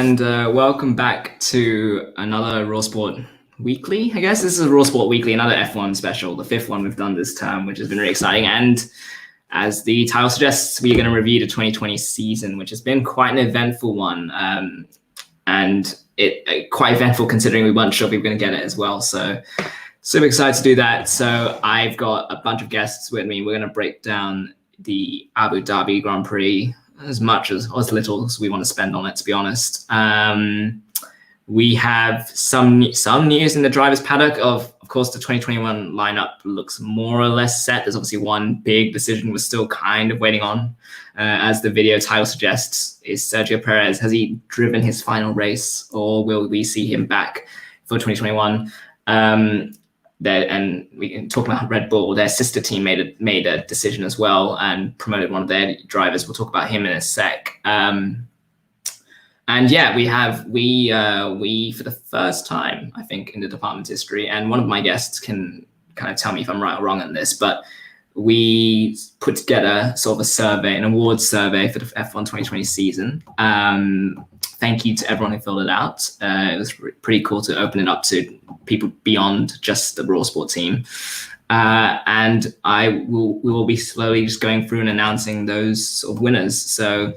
and welcome back to another Raw Sport Weekly. I guess this is a Raw Sport Weekly, another F1 special, the fifth one we've done this term, which has been really exciting. And as the title suggests, we're going to review the 2020 season, which has been quite an eventful one, and quite eventful considering we weren't sure if we were going to get it as well. So super excited to do that. So I've got a bunch of guests with me. We're going to break down the Abu Dhabi Grand Prix, as much as little as we want to spend on it, to be honest. We have some news in the driver's paddock. Of course, the 2021 lineup looks more or less set. There's obviously one big decision we're still kind of waiting on. As the video title suggests, is Sergio Perez. Has he driven his final race, or will we see him back for 2021? And we can talk about Red Bull. Their sister team made a decision as well and promoted one of their drivers. We'll talk about him in a sec. And yeah, we for the first time, I think, in the department's history, and one of my guests can kind of tell me if I'm right or wrong on this, but we put together sort of a survey, an awards survey for the F1 2020 season. Thank you to everyone who filled it out. It was pretty cool to open it up to people beyond just the Raw Sport team. And we will be slowly just going through and announcing those sort of winners. So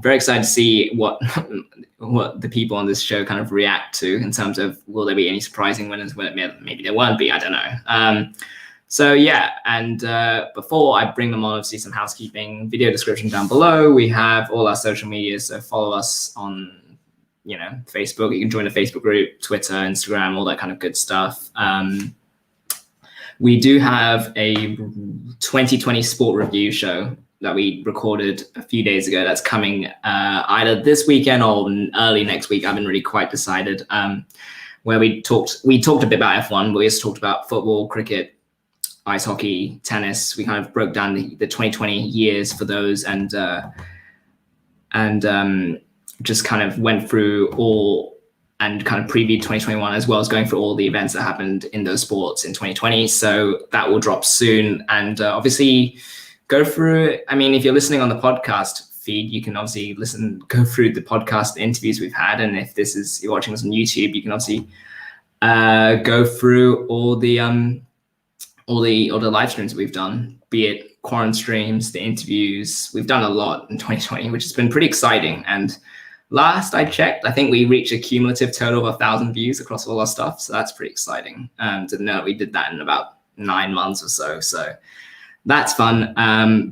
very excited to see what the people on this show kind of react to in terms of, will there be any surprising winners? Maybe there won't be, I don't know. So yeah, and before I bring them on, obviously some housekeeping, video description down below. We have all our social media, so follow us on, Facebook. You can join the Facebook group, Twitter, Instagram, all that kind of good stuff. We do have a 2020 sport review show that we recorded a few days ago. That's coming either this weekend or early next week. I haven't really quite decided. Where we talked a bit about F1, but we also talked about football, cricket, ice hockey, tennis. We kind of broke down the 2020 years for those, and just kind of went through all and kind of previewed 2021, as well as going through all the events that happened in those sports in 2020. So that will drop soon. And obviously go through, if you're listening on the podcast feed, you can obviously go through the podcast interviews we've had. And if you're watching this on YouTube, you can obviously go through all the live streams we've done, be it quarantine streams, the interviews. We've done a lot in 2020, which has been pretty exciting. And last I checked, I think we reached a cumulative total of 1,000 views across all our stuff. So that's pretty exciting to know we did that in about 9 months or so. So that's fun.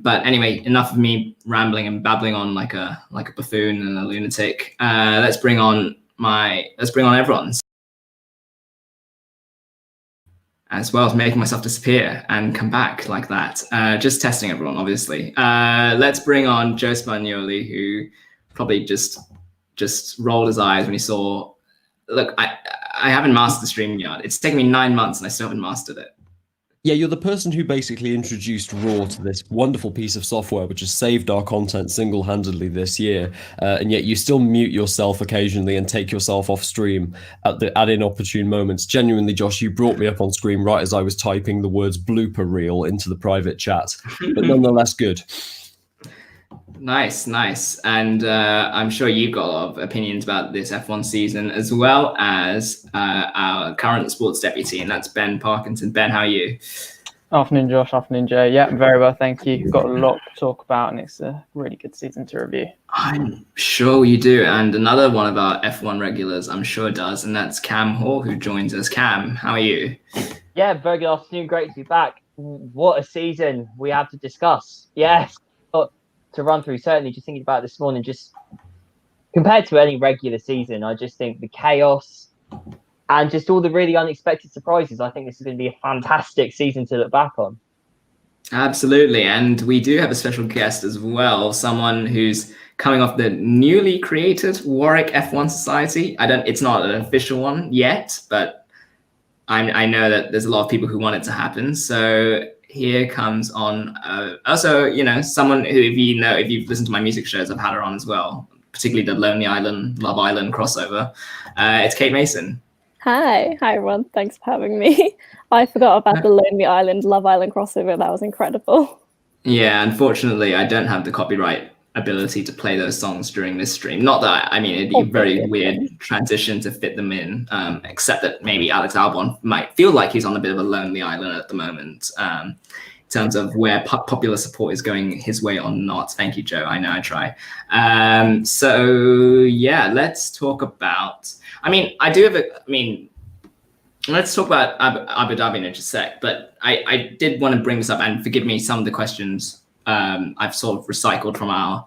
But anyway, enough of me rambling and babbling on like a buffoon and a lunatic. Let's bring on everyone, as well as making myself disappear and come back like that. Just testing everyone, obviously. Let's bring on Joe Spagnoli, who probably just rolled his eyes when he saw, look, I haven't mastered the StreamYard. It's taken me 9 months and I still haven't mastered it. Yeah, you're the person who basically introduced Raw to this wonderful piece of software, which has saved our content single-handedly this year. And yet you still mute yourself occasionally and take yourself off stream at inopportune moments. Genuinely, Josh, you brought me up on screen right as I was typing the words blooper reel into the private chat, but nonetheless good. Nice. And I'm sure you've got a lot of opinions about this F1 season, as well as our current sports deputy, and that's Ben Parkinson. Ben, how are you? Afternoon, Josh. Afternoon, Joe. Yeah, very well, thank you. Got a lot to talk about, and it's a really good season to review. I'm sure you do. And another one of our F1 regulars, I'm sure does, and that's Cam Hall, who joins us. Cam, how are you? Yeah, very good afternoon. Great to be back. What a season we have to discuss. Yes. To run through, certainly just thinking about this morning, just compared to any regular season, I just think the chaos and just all the really unexpected surprises, I think this is going to be a fantastic season to look back on. Absolutely. And we do have a special guest as well, someone who's coming off the newly created Warwick F1 Society. It's not an official one yet, but I know that there's a lot of people who want it to happen. So here comes on also, someone who, if you've listened to my music shows, I've had her on as well, particularly the Lonely Island, Love Island crossover. It's Kate Mason. Hi everyone. Thanks for having me. I forgot about the Lonely Island, Love Island crossover. That was incredible. Yeah, unfortunately, I don't have the copyright ability to play those songs during this stream. Not that, I mean, it'd be a very weird transition to fit them in, except that maybe Alex Albon might feel like he's on a bit of a lonely island at the moment, in terms of where popular support is going his way or not. Thank you, Joe. I know I try. So yeah, let's talk about, let's talk about Abu Dhabi in just a sec, but I did want to bring this up, and forgive me, some of the questions I've sort of recycled from our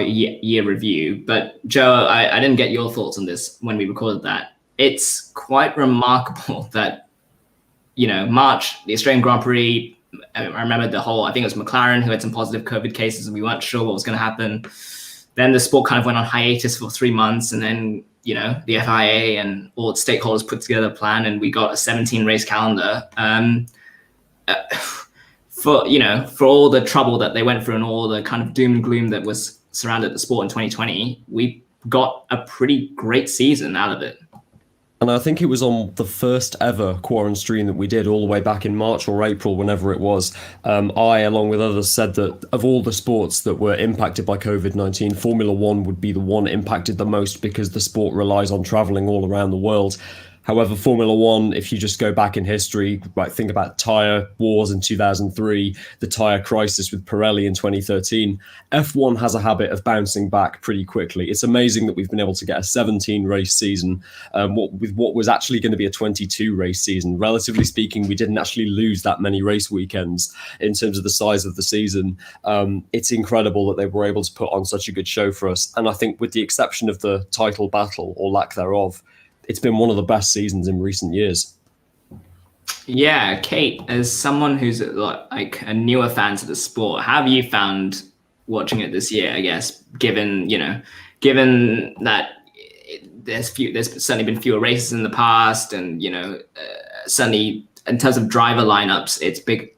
year review. But Joe, I didn't get your thoughts on this when we recorded that. It's quite remarkable that, March, the Australian Grand Prix, I remember I think it was McLaren who had some positive COVID cases and we weren't sure what was going to happen. Then the sport kind of went on hiatus for 3 months, and then, the FIA and all its stakeholders put together a plan, and we got a 17 race calendar. For all the trouble that they went through and all the kind of doom and gloom that was surrounded the sport in 2020, we got a pretty great season out of it. And I think it was on the first ever Quarren stream that we did all the way back in March or April, whenever it was. I, along with others, said that of all the sports that were impacted by COVID-19, Formula One would be the one impacted the most because the sport relies on travelling all around the world. However, Formula One, if you just go back in history, think about tyre wars in 2003, the tyre crisis with Pirelli in 2013, F1 has a habit of bouncing back pretty quickly. It's amazing that we've been able to get a 17-race season with what was actually going to be a 22-race season. Relatively speaking, we didn't actually lose that many race weekends in terms of the size of the season. It's incredible that they were able to put on such a good show for us. And I think with the exception of the title battle, or lack thereof, it's been one of the best seasons in recent years. Yeah, Kate, as someone who's like a newer fan to the sport, how have you found watching it this year? I guess, given that there's certainly been fewer races in the past, and certainly in terms of driver lineups, it's big.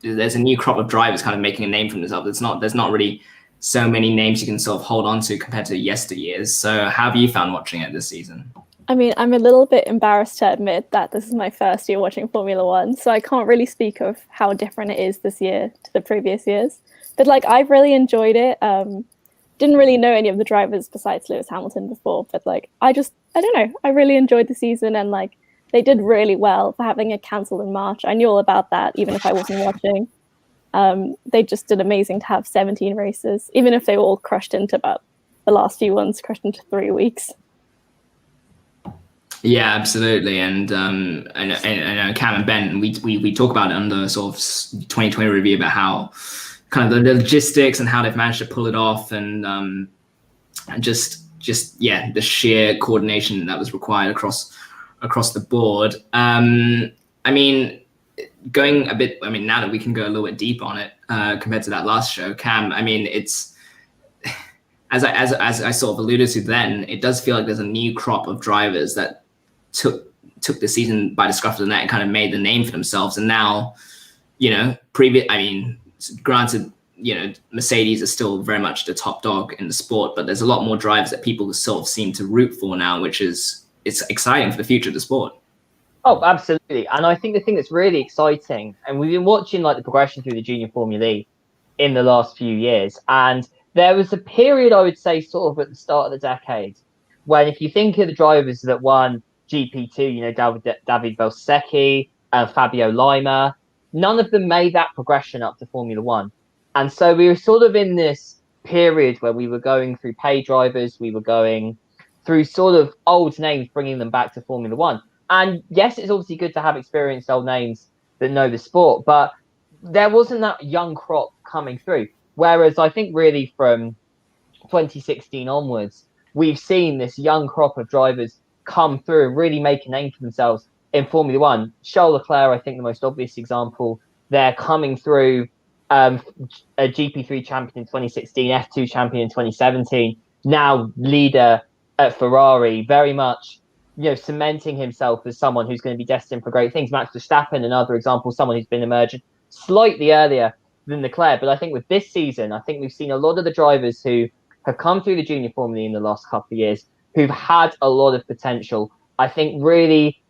There's a new crop of drivers kind of making a name for themselves. There's not really so many names you can sort of hold on to compared to yesteryears. So how have you found watching it this season? I mean, I'm a little bit embarrassed to admit that this is my first year watching Formula One, so I can't really speak of how different it is this year to the previous years. But I've really enjoyed it. Didn't really know any of the drivers besides Lewis Hamilton before, but I don't know. I really enjoyed the season, and they did really well for having it cancelled in March. I knew all about that, even if I wasn't watching. They just did amazing to have 17 races, even if they all crushed into about the last few ones, crushed into 3 weeks. Yeah, absolutely. And I know Cam and Ben, we talk about it on the sort of 2020 review about how kind of the logistics and how they've managed to pull it off, and just the sheer coordination that was required across the board. Going a bit, now that we can go a little bit deep on it compared to that last show, Cam, it's as I sort of alluded to then, it does feel like there's a new crop of drivers that took the season by the scruff of the neck and kind of made the name for themselves. And now, granted, Mercedes is still very much the top dog in the sport, but there's a lot more drivers that people sort of seem to root for now, it's exciting for the future of the sport. Oh, absolutely. And I think the thing that's really exciting, and we've been watching the progression through the Junior Formula E in the last few years, and there was a period, I would say, sort of at the start of the decade, when if you think of the drivers that won GP2, David Belsecchi, Fabio Lima, none of them made that progression up to Formula One. And so we were sort of in this period where we were going through pay drivers, we were going through sort of old names, bringing them back to Formula One. And yes, it's obviously good to have experienced old names that know the sport, but there wasn't that young crop coming through. Whereas I think really from 2016 onwards, we've seen this young crop of drivers come through and really make a name for themselves in Formula One. Charles Leclerc, I think the most obvious example, they're coming through a GP3 champion in 2016, F2 champion in 2017, now leader at Ferrari, very much cementing himself as someone who's going to be destined for great things. Max Verstappen, another example, someone who's been emergent slightly earlier than Leclerc. But I think with this season, I think we've seen a lot of the drivers who have come through the Junior Formula in the last couple of years who've had a lot of potential. I think really,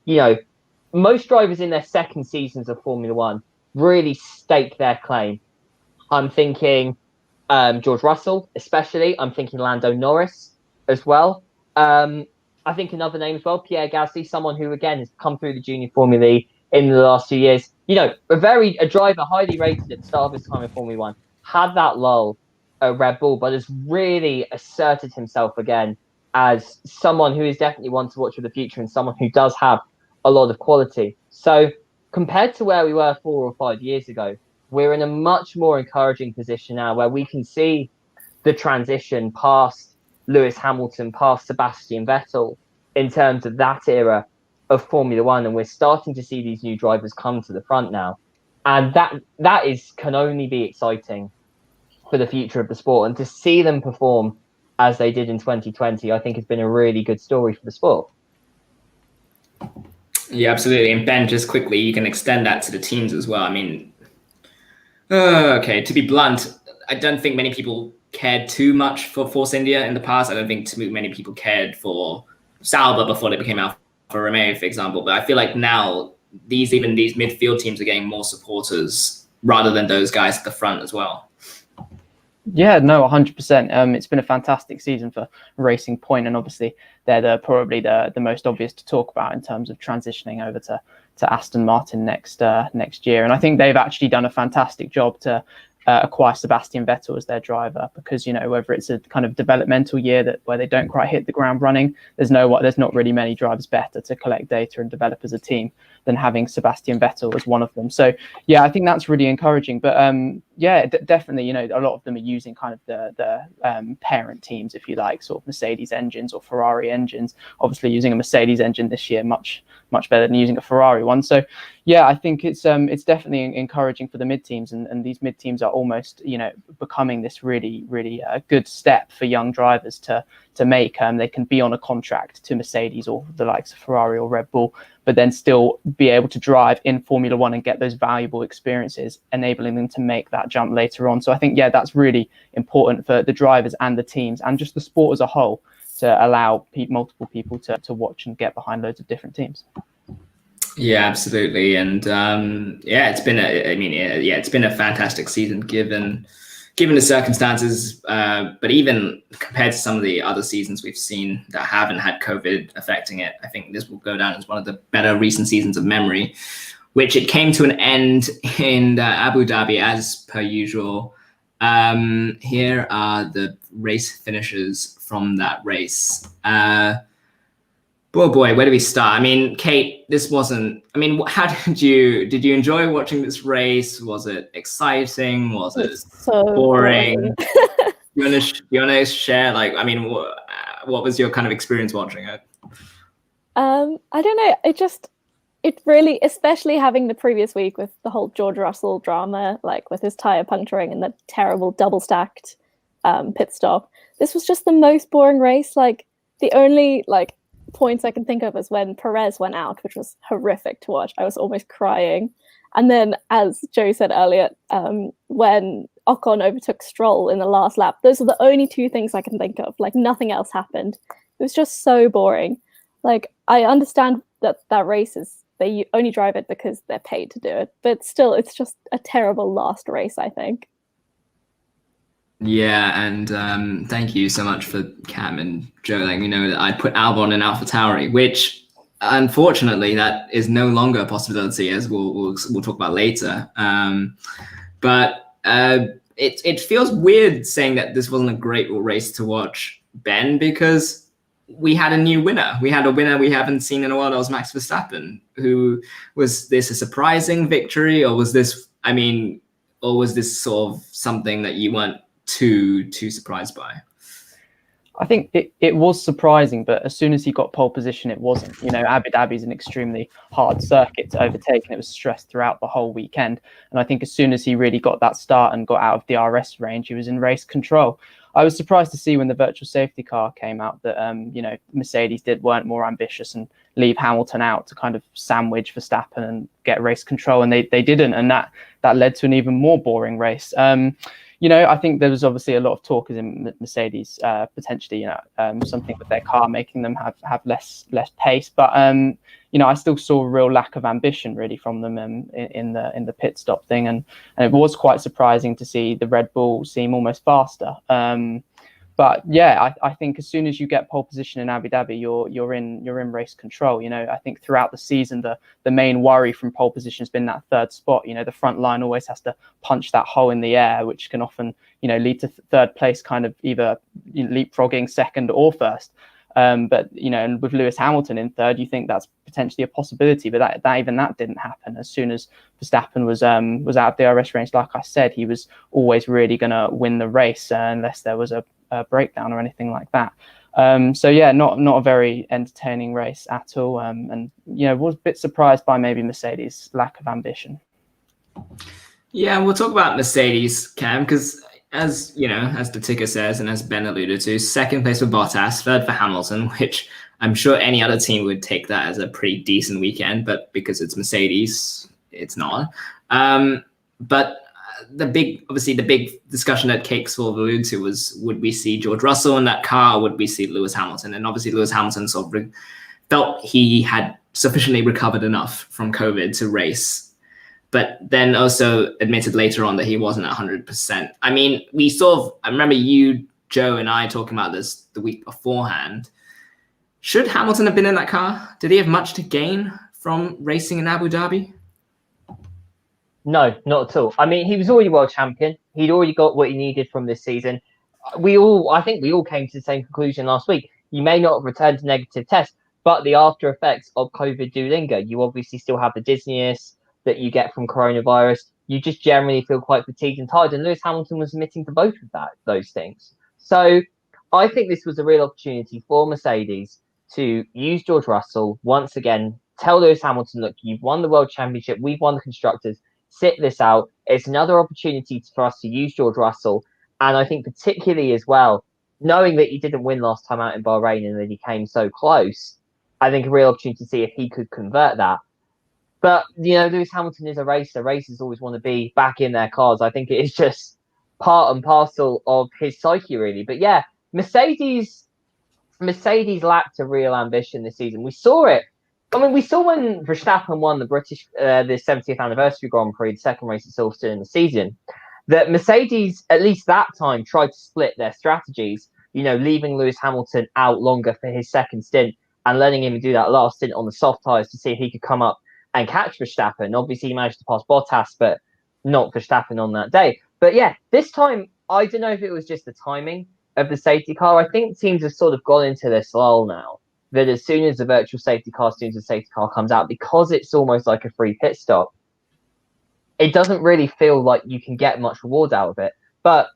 most drivers in their second seasons of Formula One really stake their claim. I'm thinking George Russell, especially. I'm thinking Lando Norris as well. I think another name as well, Pierre Gasly, someone who, again, has come through the junior Formula E in the last 2 years. You know, a driver highly rated at the start of his time in Formula One, had that lull at Red Bull, but has really asserted himself again as someone who is definitely one to watch for the future and someone who does have a lot of quality. So compared to where we were 4 or 5 years ago, we're in a much more encouraging position now where we can see the transition past Lewis Hamilton, past Sebastian Vettel in terms of that era of Formula One. And we're starting to see these new drivers come to the front now. And that can only be exciting for the future of the sport. And to see them perform as they did in 2020, I think has been a really good story for the sport. Yeah, absolutely. And Ben, just quickly, you can extend that to the teams as well. I mean, okay, to be blunt, I don't think many people cared too much for Force India in the past. I don't think too many people cared for Sauber before they became Alfa Romeo, for example. But I feel like now these midfield teams are getting more supporters rather than those guys at the front as well. Yeah, no, 100%. It's been a fantastic season for Racing Point, and obviously they're probably the most obvious to talk about in terms of transitioning over to Aston Martin next year. And I think they've actually done a fantastic job to acquire Sebastian Vettel as their driver, because, you know, whether it's a kind of developmental year where they don't quite hit the ground running, there's not really many drivers better to collect data and develop as a team than having Sebastian Vettel as one of them. So yeah, I think that's really encouraging. But definitely, you know, a lot of them are using kind of the parent teams, if you like, sort of Mercedes engines or Ferrari engines. Obviously, using a Mercedes engine this year much better than using a Ferrari one. So yeah, I think it's definitely encouraging for the mid teams, and these mid teams are almost, you know, becoming this really good step for young drivers to make. They can be on a contract to Mercedes or the likes of Ferrari or Red Bull, but then still be able to drive in Formula One and get those valuable experiences, enabling them to make that jump later on. So I think, yeah, that's really important for the drivers and the teams and just the sport as a whole, to allow multiple people to watch and get behind loads of different teams. Yeah, absolutely. And it's been a fantastic season given the circumstances. But even compared to some of the other seasons we've seen that haven't had COVID affecting it, I think this will go down as one of the better recent seasons of memory, which it came to an end in Abu Dhabi as per usual. Here are the race finishes from that race. Oh boy, where do we start? I mean, Kate, how did you enjoy watching this race? Was it exciting? Was it so boring? you want to share, like, I mean, what was your kind of experience watching it? I don't know. It really, especially having the previous week with the whole George Russell drama, like with his tire puncturing and the terrible double stacked pit stop. This was just the most boring race. Like, the only points I can think of is when Perez went out, which was horrific to watch. I was almost crying. And then, as Joe said earlier, when Ocon overtook Stroll in the last lap, those are the only two things I can think of. Like, nothing else happened. It was just so boring. Like, I understand that race they only drive it because they're paid to do it, but still, it's just a terrible last race, I think. Yeah, and thank you so much for Cam and Joe letting me know that I put Albon in Alpha Tauri, which unfortunately that is no longer a possibility, as we'll talk about later. But it feels weird saying that this wasn't a great race to watch, Ben, because we had a new winner. We had a winner we haven't seen in a while. That was Max Verstappen. Was this a surprising victory, or was this sort of something that you weren't too surprised by? I think it was surprising, but as soon as he got pole position, it wasn't. You know, Abu Dhabi is an extremely hard circuit to overtake, and it was stressed throughout the whole weekend. And I think as soon as he really got that start and got out of the RS range, he was in race control. I was surprised to see when the virtual safety car came out that Mercedes weren't more ambitious and leave Hamilton out to kind of sandwich Verstappen and get race control, and they didn't, and that led to an even more boring race. I think there was obviously a lot of talk in Mercedes potentially, something with their car making them have less pace. But I still saw a real lack of ambition really from them in the pit stop thing, and it was quite surprising to see the Red Bull seem almost faster. But yeah, I think as soon as you get pole position in Abu Dhabi, you're in race control. I think throughout the season, the main worry from pole position has been that third spot. The front line always has to punch that hole in the air, which can often lead to third place, kind of either leapfrogging second or first. But and with Lewis Hamilton in third, you think that's potentially a possibility, but that didn't happen. As soon as Verstappen was out of the DRS range, like I said, he was always really going to win the race unless there was a breakdown or anything like that. So yeah, not a very entertaining race at all, and was a bit surprised by maybe Mercedes' lack of ambition. Yeah, we'll talk about Mercedes, Cam, because as the ticker says, and as Ben alluded to, second place for Bottas, third for Hamilton, which I'm sure any other team would take that as a pretty decent weekend, but because it's Mercedes, it's not. But the big discussion that Cake sort of alluded to was, would we see George Russell in that car, or would we see Lewis Hamilton? And obviously Lewis Hamilton sort of felt he had sufficiently recovered enough from COVID to race, but then also admitted later on that he wasn't 100%. I mean, I remember you, Joe, and I talking about this the week beforehand. Should Hamilton have been in that car? Did he have much to gain from racing in Abu Dhabi? No, not at all. I mean, he was already world champion. He'd already got what he needed from this season. I think we all came to the same conclusion last week. You may not have returned to negative tests, but the after effects of COVID do linger. You obviously still have the dizziness that you get from coronavirus. You just generally feel quite fatigued and tired. And Lewis Hamilton was admitting to both of those things. So I think this was a real opportunity for Mercedes to use George Russell once again, tell Lewis Hamilton, look, you've won the world championship, we've won the constructors. Sit this out. It's another opportunity for us to use George Russell. And I think particularly as well, knowing that he didn't win last time out in Bahrain and that he came so close, I think a real opportunity to see if he could convert that. But, Lewis Hamilton is a racer. Racers always want to be back in their cars. I think it is just part and parcel of his psyche, really. But yeah, Mercedes lacked a real ambition this season. We saw it. I mean, we saw when Verstappen won the 70th anniversary Grand Prix, the second race at Silverstone in the season, that Mercedes, at least that time, tried to split their strategies, leaving Lewis Hamilton out longer for his second stint and letting him do that last stint on the soft tyres to see if he could come up and catch Verstappen. Obviously, he managed to pass Bottas, but not Verstappen on that day. But yeah, this time, I don't know if it was just the timing of the safety car. I think teams have sort of gone into this lull now, that as soon as the virtual safety car, comes out, because it's almost like a free pit stop, it doesn't really feel like you can get much reward out of it. But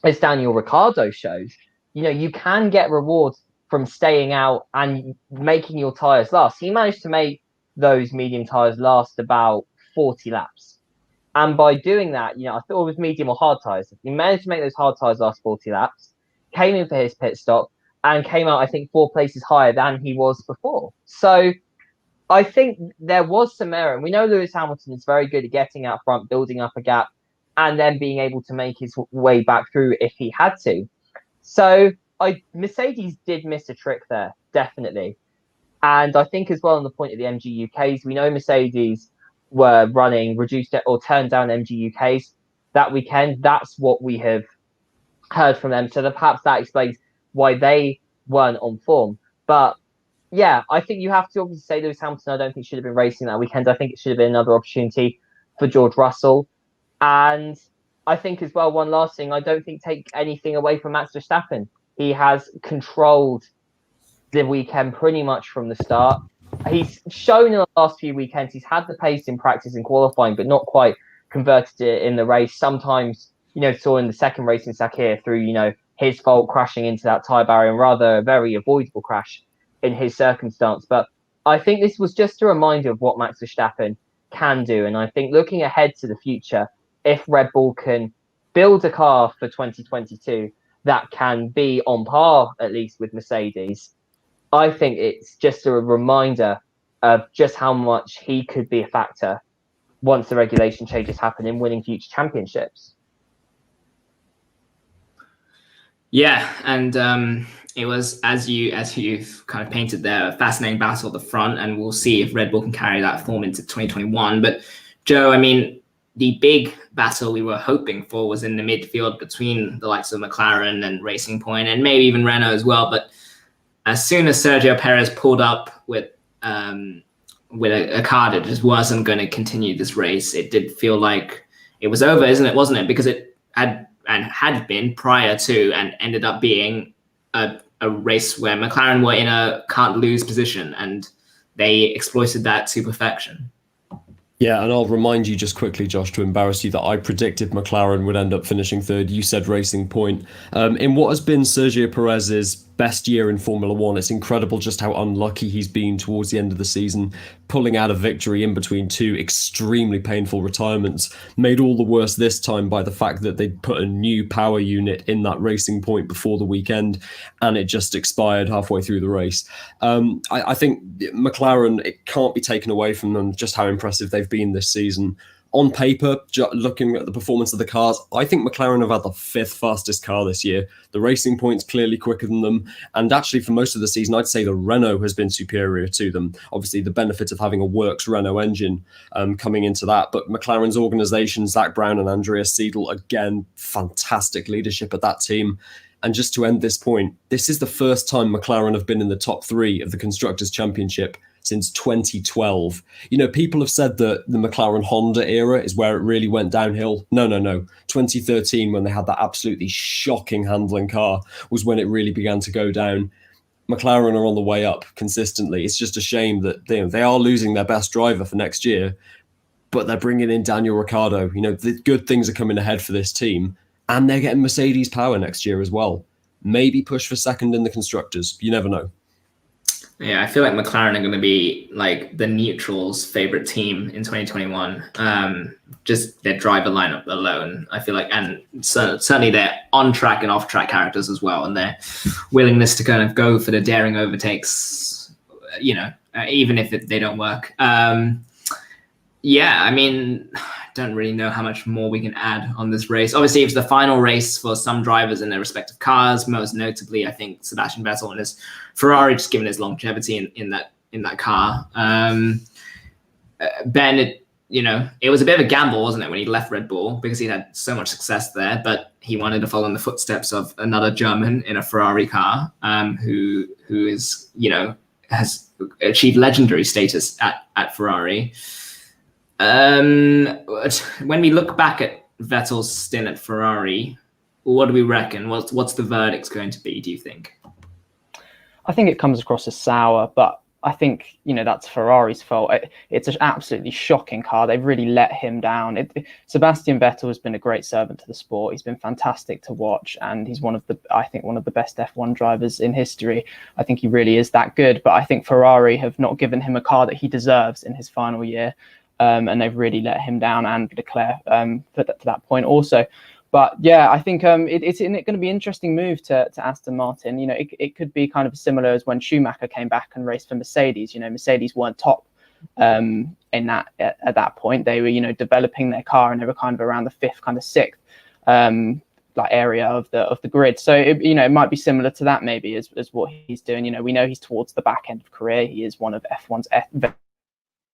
as Daniel Ricciardo shows, you can get rewards from staying out and making your tyres last. He managed to make those medium tyres last about 40 laps. And by doing that, I thought it was medium or hard tyres. He managed to make those hard tyres last 40 laps, came in for his pit stop, and came out, I think, 4 places higher than he was before. So I think there was some merit. And we know Lewis Hamilton is very good at getting out front, building up a gap, and then being able to make his way back through if he had to. So Mercedes did miss a trick there, definitely. And I think as well on the point of the MG UKs, we know Mercedes were running reduced or turned down MG UKs that weekend. That's what we have heard from them. So perhaps that explains why they weren't on form. But yeah, I think you have to obviously say Lewis Hamilton, I don't think should have been racing that weekend. I think it should have been another opportunity for George Russell. And I think as well, one last thing, I don't think take anything away from Max Verstappen. He has controlled the weekend pretty much from the start. He's shown in the last few weekends, he's had the pace in practice and qualifying, but not quite converted it in the race. Sometimes, saw in the second race in Sakir through, his fault crashing into that tyre barrier, and rather a very avoidable crash in his circumstance. But I think this was just a reminder of what Max Verstappen can do. And I think looking ahead to the future, if Red Bull can build a car for 2022 that can be on par, at least with Mercedes, I think it's just a reminder of just how much he could be a factor once the regulation changes happen in winning future championships. Yeah, and it was as you've kind of painted there, a fascinating battle at the front, and we'll see if Red Bull can carry that form into 2021. But Joe, I mean, the big battle we were hoping for was in the midfield between the likes of McLaren and Racing Point, and maybe even Renault as well. But as soon as Sergio Perez pulled up with a car that just wasn't going to continue this race, it did feel like it was over, wasn't it? Because it had been prior to, and ended up being a race where McLaren were in a can't lose position, and they exploited that to perfection. Yeah, and I'll remind you just quickly, Josh, to embarrass you, that I predicted McLaren would end up finishing third. You said Racing Point. In what has been Sergio Perez's best year in Formula One, it's incredible just how unlucky he's been towards the end of the season, pulling out a victory in between two extremely painful retirements, made all the worse this time by the fact that they'd put a new power unit in that Racing Point before the weekend, and it just expired halfway through the race. I think McLaren, it can't be taken away from them just how impressive they've been this season. On paper, looking at the performance of the cars, I think McLaren have had the 5th fastest car this year. The Racing Point's clearly quicker than them. And actually, for most of the season, I'd say the Renault has been superior to them. Obviously, the benefit of having a works Renault engine coming into that. But McLaren's organisation, Zach Brown and Andreas Seidel, again, fantastic leadership at that team. And just to end this point, this is the first time McLaren have been in the top 3 of the Constructors' Championship since 2012. You know, people have said that the McLaren Honda era is where it really went downhill. No. 2013, when they had that absolutely shocking handling car, was when it really began to go down. McLaren are on the way up consistently. It's just a shame that they are losing their best driver for next year, but they're bringing in Daniel Ricciardo. You know, the good things are coming ahead for this team, and they're getting Mercedes power next year as well. Maybe push for second in the Constructors. You never know. Yeah, I feel like McLaren are going to be like the neutrals' favorite team in 2021. Just their driver lineup alone, I feel like, and certainly their on-track and off-track characters as well, and their willingness to kind of go for the daring overtakes, even if they don't work. Yeah, I mean, I don't really know how much more we can add on this race. Obviously, it's the final race for some drivers in their respective cars. Most notably, I think Sebastian Vettel and his Ferrari, just given his longevity in that car. Ben, it was a bit of a gamble, wasn't it, when he left Red Bull, because he had so much success there, but he wanted to follow in the footsteps of another German in a Ferrari car, who is, has achieved legendary status at Ferrari. When we look back at Vettel's stint at Ferrari, what do we reckon? What's the verdict going to be, do you think? I think it comes across as sour, but I think, that's Ferrari's fault. It's an absolutely shocking car. They've really let him down. Sebastian Vettel has been a great servant to the sport. He's been fantastic to watch, and he's one of the best F1 drivers in history. I think he really is that good, but I think Ferrari have not given him a car that he deserves in his final year. And they've really let him down, and Leclerc to that point also. But yeah, I think it's going to be an interesting move to Aston Martin. It could be kind of similar as when Schumacher came back and raced for Mercedes. Mercedes weren't top in that at that point. They were developing their car, and they were kind of around the 5th, kind of 6th area of the grid. So it might be similar to that maybe as what he's doing. We know he's towards the back end of career. He is one of F1's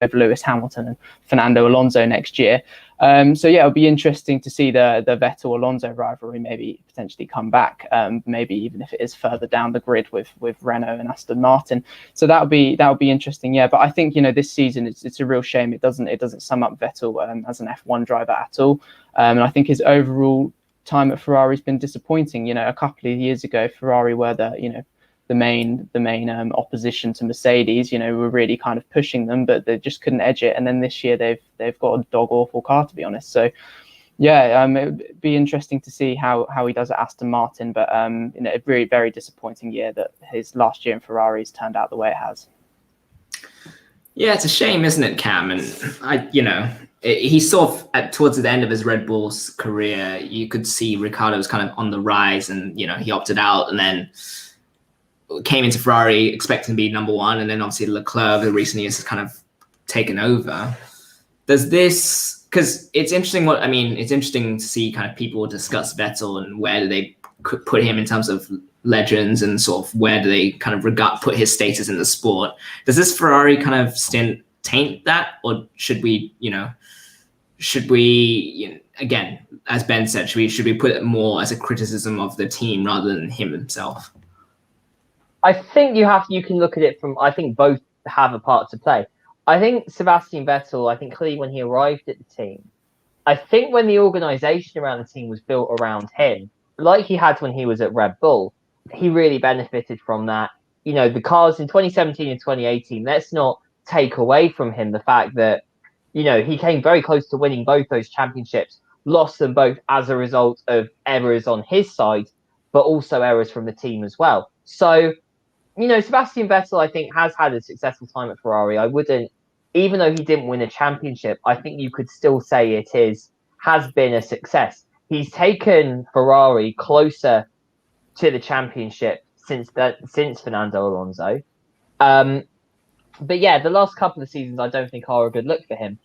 of Lewis Hamilton and Fernando Alonso next year. So yeah, it'll be interesting to see the Vettel-Alonso rivalry maybe potentially come back, maybe even if it is further down the grid with Renault and Aston Martin. So that'll be interesting. Yeah, but I think this season it's a real shame it doesn't sum up Vettel as an F1 driver at all. And I think his overall time at Ferrari has been disappointing. A couple of years ago, Ferrari were the main opposition to Mercedes. Were really kind of pushing them, but they just couldn't edge it. And then this year they've got a dog awful car, to be honest. So yeah, it'd be interesting to see how he does at Aston Martin. But a very, very disappointing year that his last year in Ferrari has turned out the way it has. Yeah, it's a shame, isn't it, Cam? And he sort of towards the end of his Red Bull's career, you could see Ricciardo was kind of on the rise, and he opted out, and then came into Ferrari expecting to be number 1, and then obviously Leclerc over the recent years has kind of taken over. Does this because it's interesting. It's interesting to see kind of people discuss Vettel and where do they put him in terms of legends, and sort of where do they kind of put his status in the sport. Does this Ferrari kind of taint that, or should we, again, as Ben said, should we put it more as a criticism of the team rather than him himself? I think you can look at it from, I think both have a part to play. I think Sebastian Vettel, clearly when he arrived at the team, I think when the organisation around the team was built around him, like he had when he was at Red Bull, he really benefited from that. The cars in 2017 and 2018, let's not take away from him the fact that, he came very close to winning both those championships, lost them both as a result of errors on his side, but also errors from the team as well. So, Sebastian Vettel, I think, has had a successful time at Ferrari. I wouldn't, even though he didn't win a championship, I think you could still say has been a success. He's taken Ferrari closer to the championship since Fernando Alonso. But yeah, the last couple of seasons I don't think are a good look for him.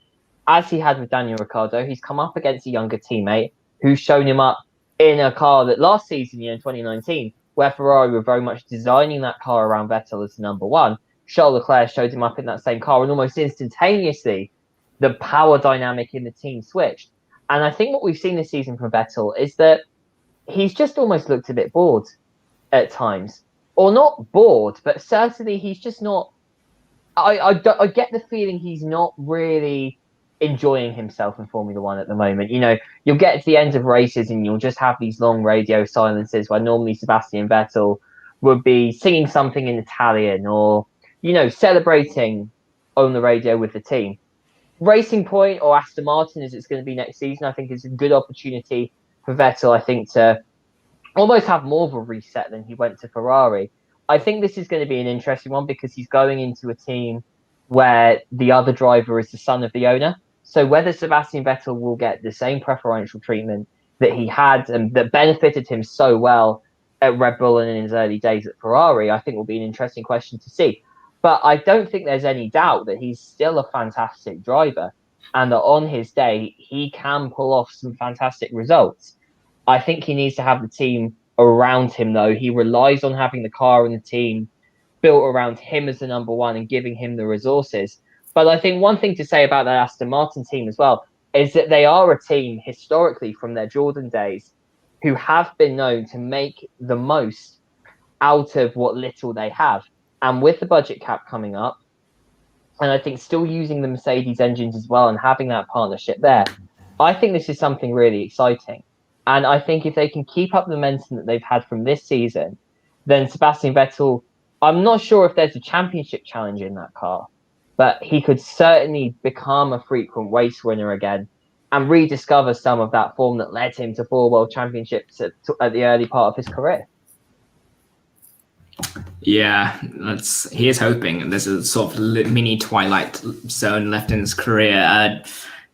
As he had with Daniel Ricciardo, he's come up against a younger teammate who's shown him up in a car that last season, in 2019, where Ferrari were very much designing that car around Vettel as the number one. Charles Leclerc showed him up in that same car, and almost instantaneously, the power dynamic in the team switched. And I think what we've seen this season from Vettel is that he's just almost looked a bit bored at times. Or not bored, but certainly he's just not... I get the feeling he's not really enjoying himself in Formula One at the moment. You'll get to the end of races and you'll just have these long radio silences where normally Sebastian Vettel would be singing something in Italian or, celebrating on the radio with the team. Racing Point or Aston Martin, as it's going to be next season, I think is a good opportunity for Vettel, I think, to almost have more of a reset than he went to Ferrari. I think this is going to be an interesting one because he's going into a team where the other driver is the son of the owner. So whether Sebastian Vettel will get the same preferential treatment that he had and that benefited him so well at Red Bull and in his early days at Ferrari, I think will be an interesting question to see. But I don't think there's any doubt that he's still a fantastic driver and that on his day, he can pull off some fantastic results. I think he needs to have the team around him, though. He relies on having the car and the team built around him as the number one and giving him the resources. But I think one thing to say about that Aston Martin team as well is that they are a team historically from their Jordan days who have been known to make the most out of what little they have. And with the budget cap coming up, and I think still using the Mercedes engines as well and having that partnership there, I think this is something really exciting. And I think if they can keep up the momentum that they've had from this season, then Sebastian Vettel, I'm not sure if there's a championship challenge in that car, but he could certainly become a frequent race winner again and rediscover some of that form that led him to 4 world championships at the early part of his career. Yeah, he is hoping. There's a sort of mini twilight zone left in his career.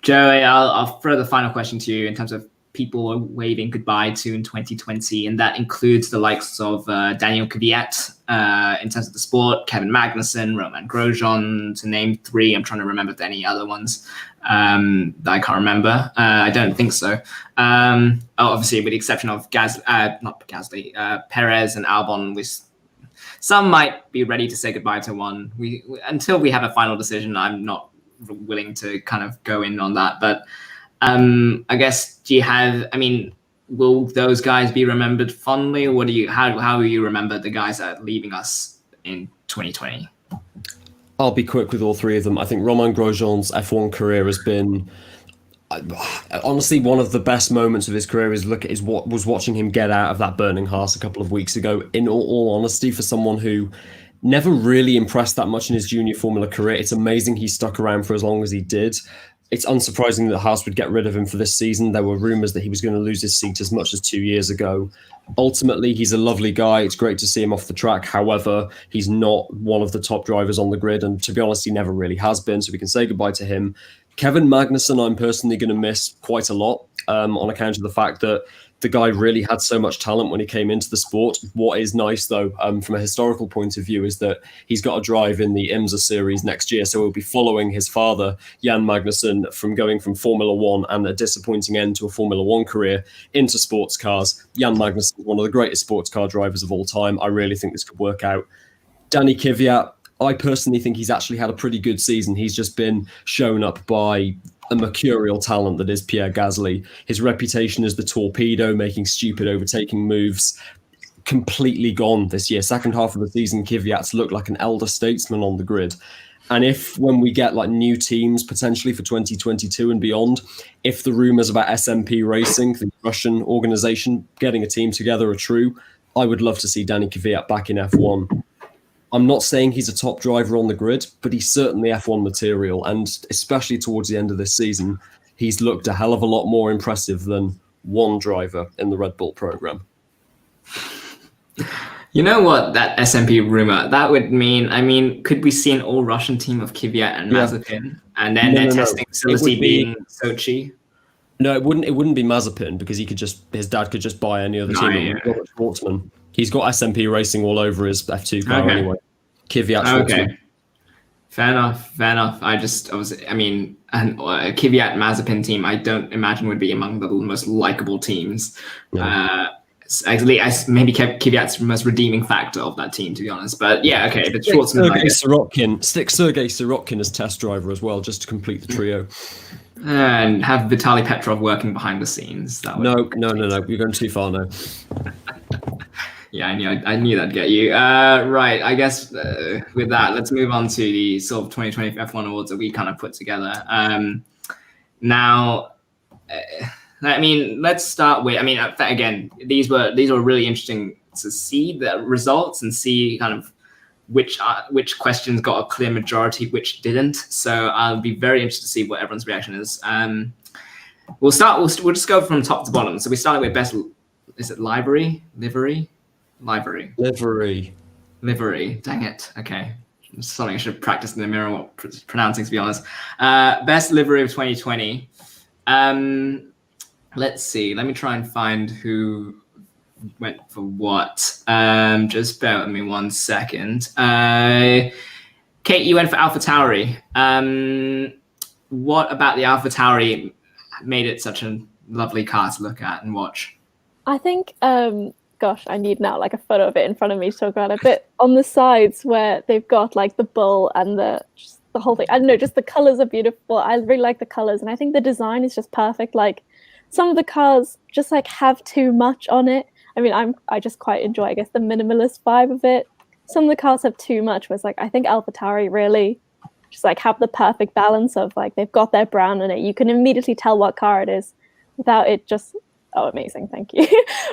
Joey, I'll throw the final question to you in terms of people waving goodbye to in 2020, and that includes the likes of Daniel Kvyat in terms of the sport, Kevin Magnussen, Romain Grosjean, to name 3. I'm trying to remember any other ones that I can't remember. I don't think so. Obviously, with the exception of Perez and Albon, some might be ready to say goodbye to one. Until we have a final decision, I'm not willing to kind of go in on that. But I guess, will those guys be remembered fondly? Or how will you remember the guys that are leaving us in 2020? I'll be quick with all 3 of them. I think Romain Grosjean's F1 career has been, honestly, one of the best moments of his career is what was watching him get out of that burning Haas a couple of weeks ago. In all honesty, for someone who never really impressed that much in his junior Formula career, it's amazing he stuck around for as long as he did. It's unsurprising that Haas would get rid of him for this season. There were rumours that he was going to lose his seat as much as 2 years ago. Ultimately, he's a lovely guy. It's great to see him off the track. However, he's not one of the top drivers on the grid. And to be honest, he never really has been. So we can say goodbye to him. Kevin Magnussen, I'm personally going to miss quite a lot on account of the fact that the guy really had so much talent when he came into the sport. What is nice, though, from a historical point of view, is that he's got a drive in the IMSA series next year. So he'll be following his father, Jan Magnussen, from going from Formula One and a disappointing end to a Formula One career into sports cars. Jan Magnussen is one of the greatest sports car drivers of all time. I really think this could work out. Danny Kvyat, I personally think he's actually had a pretty good season. He's just been shown up by a mercurial talent that is Pierre Gasly. His reputation as the torpedo, making stupid overtaking moves, completely gone this year. Second half of the season, Kvyat's looked like an elder statesman on the grid. And if, when we get like new teams potentially for 2022 and beyond, if the rumors about SMP Racing, the Russian organization, getting a team together are true, I would love to see Danny Kvyat back in F1. I'm not saying he's a top driver on the grid, but he's certainly F1 material. And especially towards the end of this season, he's looked a hell of a lot more impressive than one driver in the Red Bull program. You know what, that SMP rumor, that would mean, could we see an all-Russian team of Kvyat and Mazepin? And then their testing facility being Sochi? No, it wouldn't be Mazepin, because his dad could just buy any other team. Schwartzman. He's got SMP Racing all over his F2 car anyway. Kvyat. Okay. Fair enough. And Kvyat Mazepin team, I don't imagine would be among the most likable teams. Yeah. Actually, maybe Kvyat's most redeeming factor of that team, to be honest. But yeah, okay. But Schwartzman, stick Sergei Sirotkin as test driver as well, just to complete the trio. And have Vitaly Petrov working behind the scenes. No. You're going too far now. Yeah, I knew that'd get you. Right, I guess with that, let's move on to the sort of 2020 F1 awards that we kind of put together. Let's start with. Again, these were really interesting to see the results and see kind of which questions got a clear majority, which didn't. So I'll be very interested to see what everyone's reaction is. We'll just go from top to bottom. So we started with best. Is it livery? Dang it. Okay. Something I should practice in the mirror pronouncing, to be honest. Best livery of 2020. Let's see. Let me try and find who went for what. Just bear with me 1 second. Kate, you went for Alpha Tauri. What about the Alpha Tauri made it such a lovely car to look at and watch? I think, gosh, I need now like a photo of it in front of me to talk about it. But on the sides where they've got like the bull and the whole thing, I don't know, just the colors are beautiful. I really like the colors, and I think the design is just perfect. Like some of the cars just like have too much on it. I just quite enjoy, I guess, the minimalist vibe of it. Some of the cars have too much, whereas like I think Alpha Tauri really just like have the perfect balance of like they've got their brown in it. You can immediately tell what car it is without it just amazing, thank you.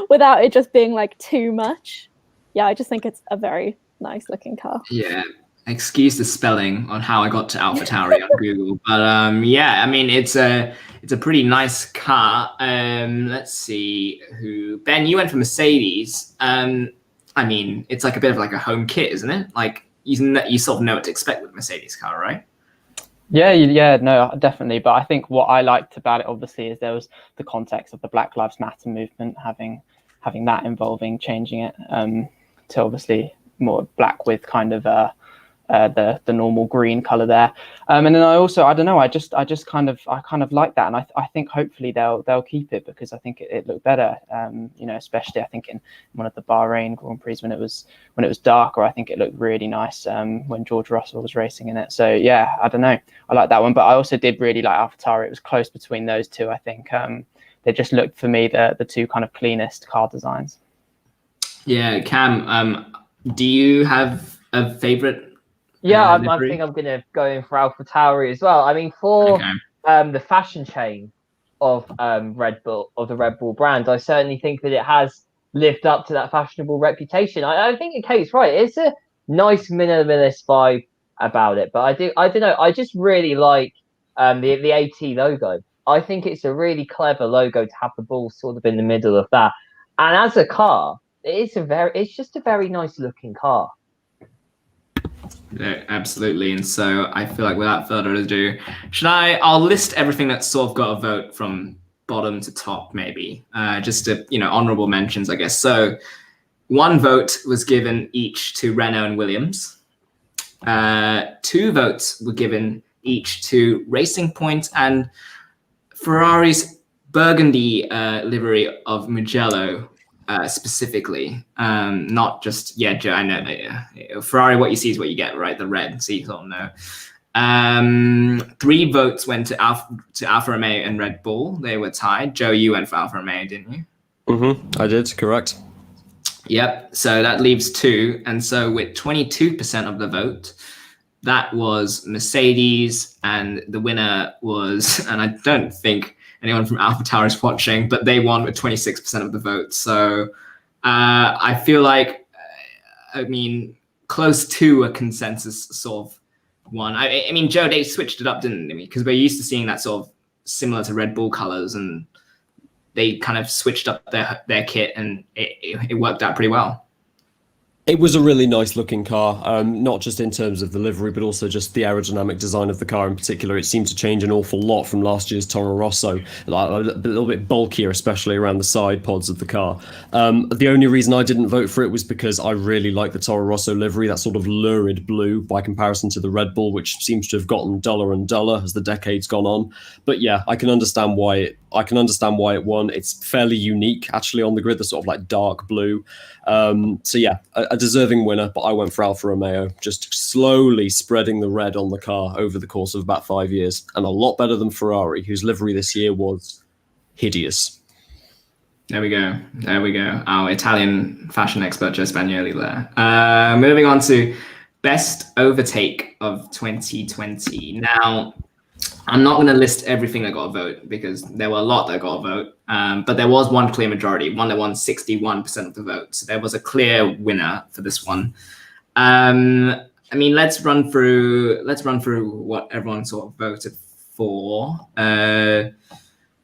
Without it just being like too much. Yeah, I just think it's a very nice looking car. Yeah, excuse the spelling on how I got to Alpha Tauri on Google, but it's a pretty nice car. Let's see who. Ben, you went for Mercedes. It's like a bit of like a home kit, isn't it? Like you sort of know what to expect with a Mercedes car, right? Yeah, no, definitely. But I think what I liked about it, obviously, is there was the context of the Black Lives Matter movement, having that involving changing it to obviously more black with kind of the normal green color there. And then I don't know, I kind of like that, and I think hopefully they'll keep it, because I think it looked better. Especially I think in one of the Bahrain Grand Prix when it was darker, I think it looked really nice when George Russell was racing in it. So yeah, I don't know, I like that one. But I also did really like AlphaTauri. It was close between those two. I think they just looked for me the two kind of cleanest car designs. Yeah, Cam, do you have a favorite? Yeah, I think I'm going to go in for Alpha Tauri as well. For the fashion chain of Red Bull, of the Red Bull brand, I certainly think that it has lived up to that fashionable reputation. I think Kate's right. It's a nice minimalist vibe about it, but I don't know. I just really like the AT logo. I think it's a really clever logo to have the ball sort of in the middle of that. And as a car, it's just a very nice looking car. Yeah, absolutely. And so I feel like without further ado, I'll list everything that's sort of got a vote from bottom to top, maybe. Just to, honorable mentions, I guess. So 1 vote was given each to Renault and Williams. 2 votes were given each to Racing Point and Ferrari's burgundy livery of Mugello, specifically. Not just, Joe, I know. Ferrari, what you see is what you get, right? The red, so you don't know. 3 votes went to Alfa Romeo and Red Bull. They were tied. Joe, you went for Alfa Romeo, didn't you? Mm-hmm. I did, correct. Yep. So that leaves 2. And so with 22% of the vote, that was Mercedes. And the winner was, and I don't think anyone from Alpha Tauri is watching, but they won with 26% of the vote. So I feel like, close to a consensus sort of one. I mean, Joe, they switched it up, didn't they? Because we're used to seeing that sort of similar to Red Bull colors, and they kind of switched up their kit, and it worked out pretty well. It was a really nice looking car, not just in terms of the livery, but also just the aerodynamic design of the car in particular. It seemed to change an awful lot from last year's Toro Rosso, a little bit bulkier, especially around the side pods of the car. The only reason I didn't vote for it was because I really like the Toro Rosso livery, that sort of lurid blue by comparison to the Red Bull, which seems to have gotten duller and duller as the decade's gone on. But yeah, I can understand why it won. It's fairly unique, actually, on the grid, the sort of like dark blue. So yeah, a deserving winner, but I went for Alfa Romeo, just slowly spreading the red on the car over the course of about 5 years, and a lot better than Ferrari, whose livery this year was hideous. There we go. Our Italian fashion expert, Joe Spagnoli there. Moving on to best overtake of 2020. Now, I'm not going to list everything that got a vote because there were a lot that got a vote, but there was one clear majority, one that won 61% of the vote. So there was a clear winner for this one. Let's run through what everyone sort of voted for.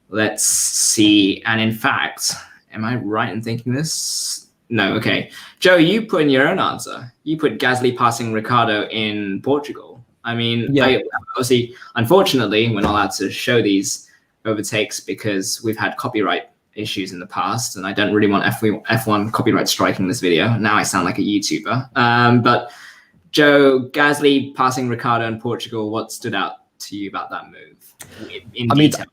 Let's see. And in fact, am I right in thinking this? No. Okay. Joe, you put in your own answer. You put Gasly passing Ricciardo in Portugal. Obviously, unfortunately, we're not allowed to show these overtakes because we've had copyright issues in the past, and I don't really want F1 copyright striking this video. Now I sound like a YouTuber. But Joe, Gasly passing Ricciardo in Portugal, what stood out to you about that move in detail?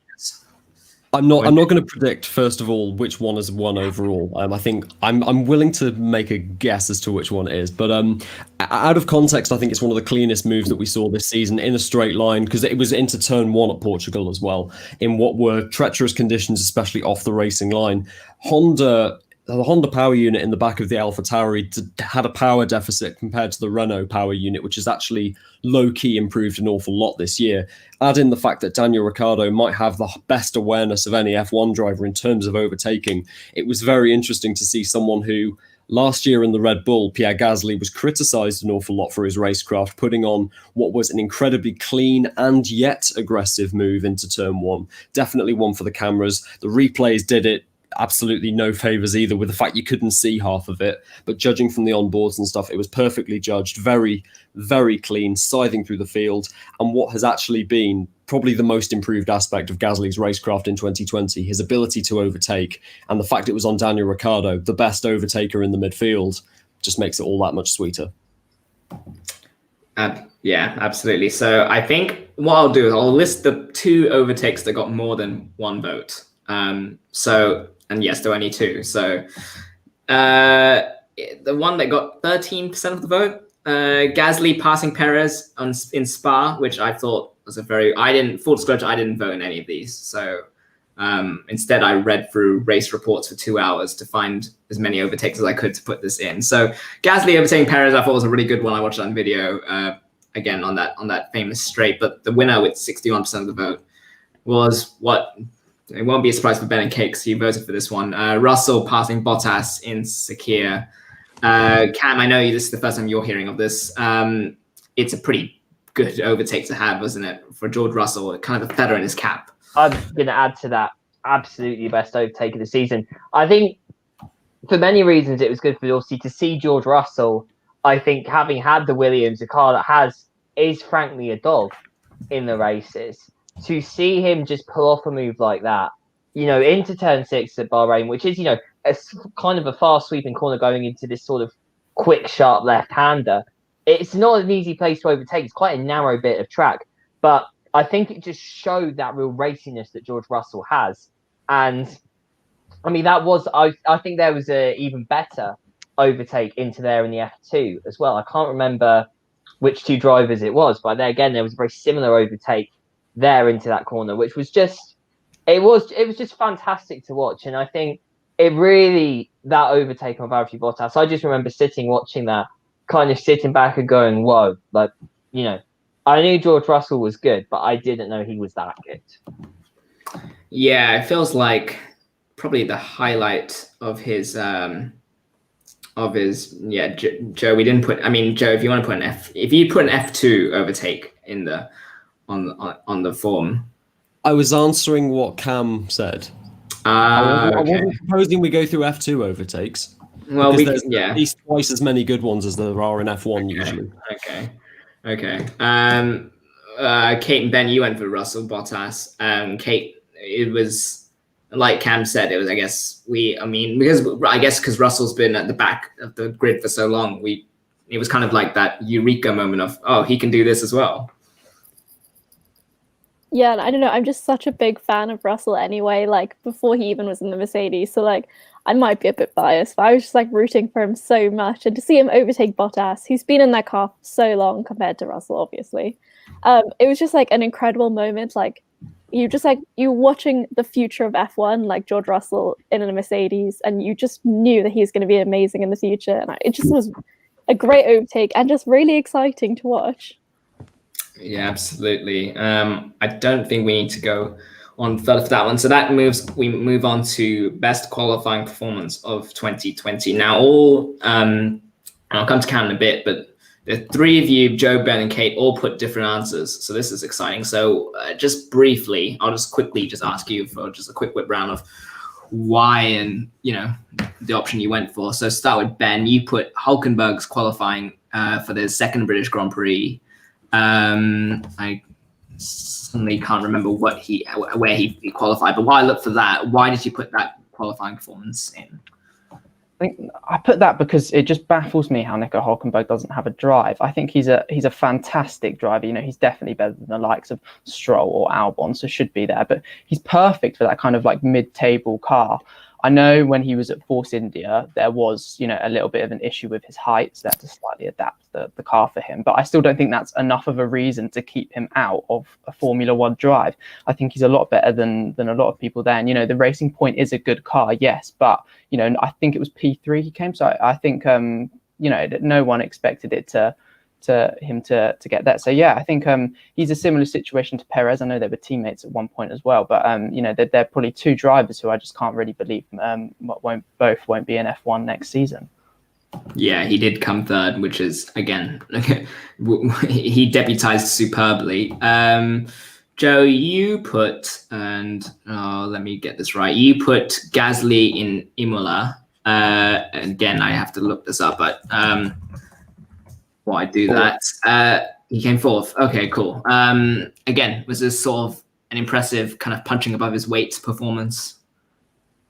I'm not going to predict, first of all, which one has won overall. I think I'm willing to make a guess as to which one it is. But out of context, I think it's one of the cleanest moves that we saw this season in a straight line, because it was into turn 1 at Portugal as well, in what were treacherous conditions, especially off the racing line. The Honda power unit in the back of the Alpha Tauri had a power deficit compared to the Renault power unit, which has actually low-key improved an awful lot this year. Add in the fact that Daniel Ricciardo might have the best awareness of any F1 driver in terms of overtaking. It was very interesting to see someone who, last year in the Red Bull, Pierre Gasly, was criticised an awful lot for his racecraft, putting on what was an incredibly clean and yet aggressive move into turn 1. Definitely one for the cameras. The replays did it absolutely no favors either, with the fact you couldn't see half of it, but judging from the onboards and stuff, it was perfectly judged, very, very clean, scything through the field. And what has actually been probably the most improved aspect of Gasly's racecraft in 2020, his ability to overtake, and the fact it was on Daniel Ricciardo, the best overtaker in the midfield, just makes it all that much sweeter. Yeah, absolutely. So I think what I'll do is I'll list the 2 overtakes that got more than 1 vote. And yes, there were only 2. So the one that got 13% of the vote, Gasly passing Perez in Spa, which I thought was full disclosure, I didn't vote in any of these. So instead, I read through race reports for 2 hours to find as many overtakes as I could to put this in. So Gasly overtaking Perez, I thought was a really good one. I watched that on video, again, on that famous straight. But the winner with 61% of the vote was what... It won't be a surprise for Ben and Cakes. You voted for this one. Russell passing Bottas in Sakir. Cam, I know this is the first time you're hearing of this. It's a pretty good overtake to have, wasn't it, for George Russell? Kind of a feather in his cap. I'm going to add to that. Absolutely the best overtake of the season. I think for many reasons it was good for Dorsey to see George Russell. I think having had the Williams, a car that is frankly a dog in the races, to see him just pull off a move like that into turn 6 at Bahrain, which is, kind of a fast sweeping corner going into this sort of quick, sharp left-hander. It's not an easy place to overtake. It's quite a narrow bit of track, but I think it just showed that real raciness that George Russell has. And I mean, I think there was a even better overtake into there in the F2 as well. I can't remember which two drivers it was, but there was a very similar overtake there into that corner, which was just, it was just fantastic to watch. And I think that overtake on Valtteri Bottas, I just remember watching that, kind of sitting back and going, whoa, like, I knew George Russell was good, but I didn't know he was that good. Yeah, it feels like probably the highlight of his Joe, we didn't put, Joe, if you want to put if you put an F2 overtake in the on the form. I was answering what Cam said. I wasn't proposing we go through F2 overtakes. Well, there's at least twice as many good ones as there are in F1 usually. Okay. Kate and Ben, you went for Russell Bottas. Kate, it was like Cam said. It was, because Russell's been at the back of the grid for so long. It was kind of like that eureka moment of, oh, he can do this as well. Yeah, and I don't know. I'm just such a big fan of Russell anyway. Like before he even was in the Mercedes, so like I might be a bit biased, but I was just like rooting for him so much, and to see him overtake Bottas, who's been in that car for so long compared to Russell, obviously, it was just like an incredible moment. Like you watching the future of F1, like George Russell in a Mercedes, and you just knew that he's going to be amazing in the future, and it just was a great overtake and just really exciting to watch. Yeah, absolutely. I don't think we need to go on further for that one. So we move on to best qualifying performance of 2020. Now, I'll come to Cam in a bit, but the three of you, Joe, Ben, and Kate, all put different answers. So this is exciting. So just briefly, I'll just quickly ask you for just a quick whip round of why and, the option you went for. So start with Ben. You put Hulkenberg's qualifying for the second British Grand Prix. I suddenly can't remember where he qualified, but while I looked for that, why did you put that qualifying performance in? I think I put that because it just baffles me how Nico Hulkenberg doesn't have a drive. I think he's a fantastic driver. He's definitely better than the likes of Stroll or Albon, so should be there. But he's perfect for that kind of like mid-table car. I know when he was at Force India, there was, a little bit of an issue with his height, so they had to slightly adapt the car for him. But I still don't think that's enough of a reason to keep him out of a Formula One drive. I think he's a lot better than a lot of people there. And, the Racing Point is a good car, yes, but, I think it was P3 he came. So I think, that no one expected it to get that. So yeah, I think he's a similar situation to Perez. I know they were teammates at one point as well, but they're probably two drivers who I just can't really believe won't be in F1 next season. Yeah, he did come third, which is again he deputized superbly. Joe, you put let me get this right. You put Gasly in Imola. Again, I have to look this up, but I do that. He came fourth. Okay, cool. Again, was this sort of an impressive kind of punching above his weight performance?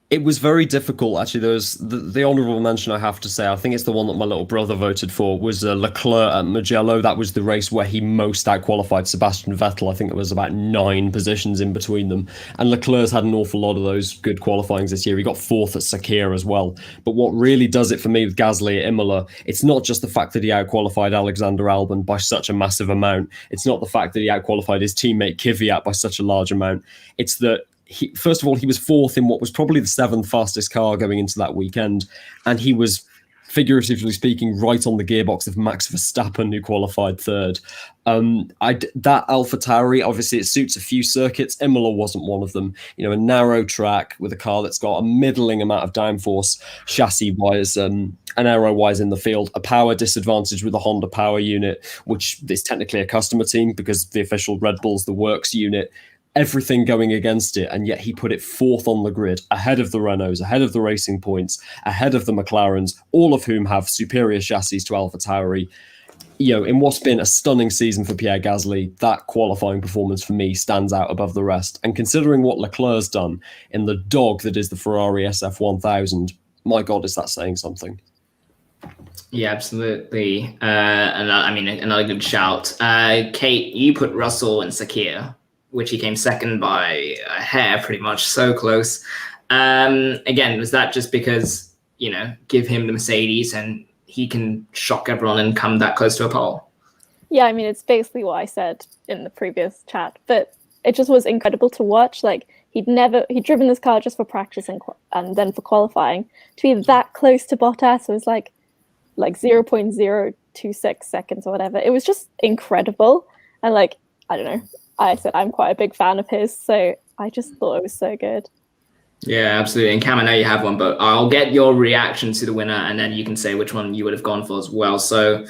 It was very difficult, actually. There was the honourable mention, I have to say. I think it's the one that my little brother voted for, was Leclerc at Mugello. That was the race where he most outqualified Sebastian Vettel. I think it was about 9 positions in between them. And Leclerc's had an awful lot of those good qualifyings this year. He got fourth at Sakir as well. But what really does it for me with Gasly at Imola, it's not just the fact that he outqualified Alexander Albon by such a massive amount. It's not the fact that he outqualified his teammate Kvyat by such a large amount. It's that first of all, he was fourth in what was probably the 7th fastest car going into that weekend. And he was, figuratively speaking, right on the gearbox of Max Verstappen, who qualified third. That Alpha Tauri, obviously it suits a few circuits. Imola wasn't one of them. A narrow track with a car that's got a middling amount of downforce chassis-wise and aero-wise in the field. A power disadvantage with the Honda power unit, which is technically a customer team because the official Red Bull's the works unit. Everything going against it, and yet he put it fourth on the grid, ahead of the Renaults, ahead of the Racing Points, ahead of the McLarens, all of whom have superior chassis to Alpha Tauri. in what's been a stunning season for Pierre Gasly, that qualifying performance for me stands out above the rest. And considering what Leclerc's done in the dog that is the Ferrari SF1000, my God, is that saying something? Yeah, absolutely. And I mean, another good shout. Kate, you put Russell and Sakir, which he came second by a hair, pretty much, so close. Again, was that just because, give him the Mercedes and he can shock everyone and come that close to a pole? Yeah, I mean, it's basically what I said in the previous chat, but it just was incredible to watch. Like, he'd driven this car just for practice and then for qualifying. To be that close to Bottas was like 0.026 seconds or whatever. It was just incredible. And I don't know, I said I'm quite a big fan of his, so I just thought it was so good. Yeah, absolutely. And Cam, I know you have one, but I'll get your reaction to the winner, and then you can say which one you would have gone for as well. So,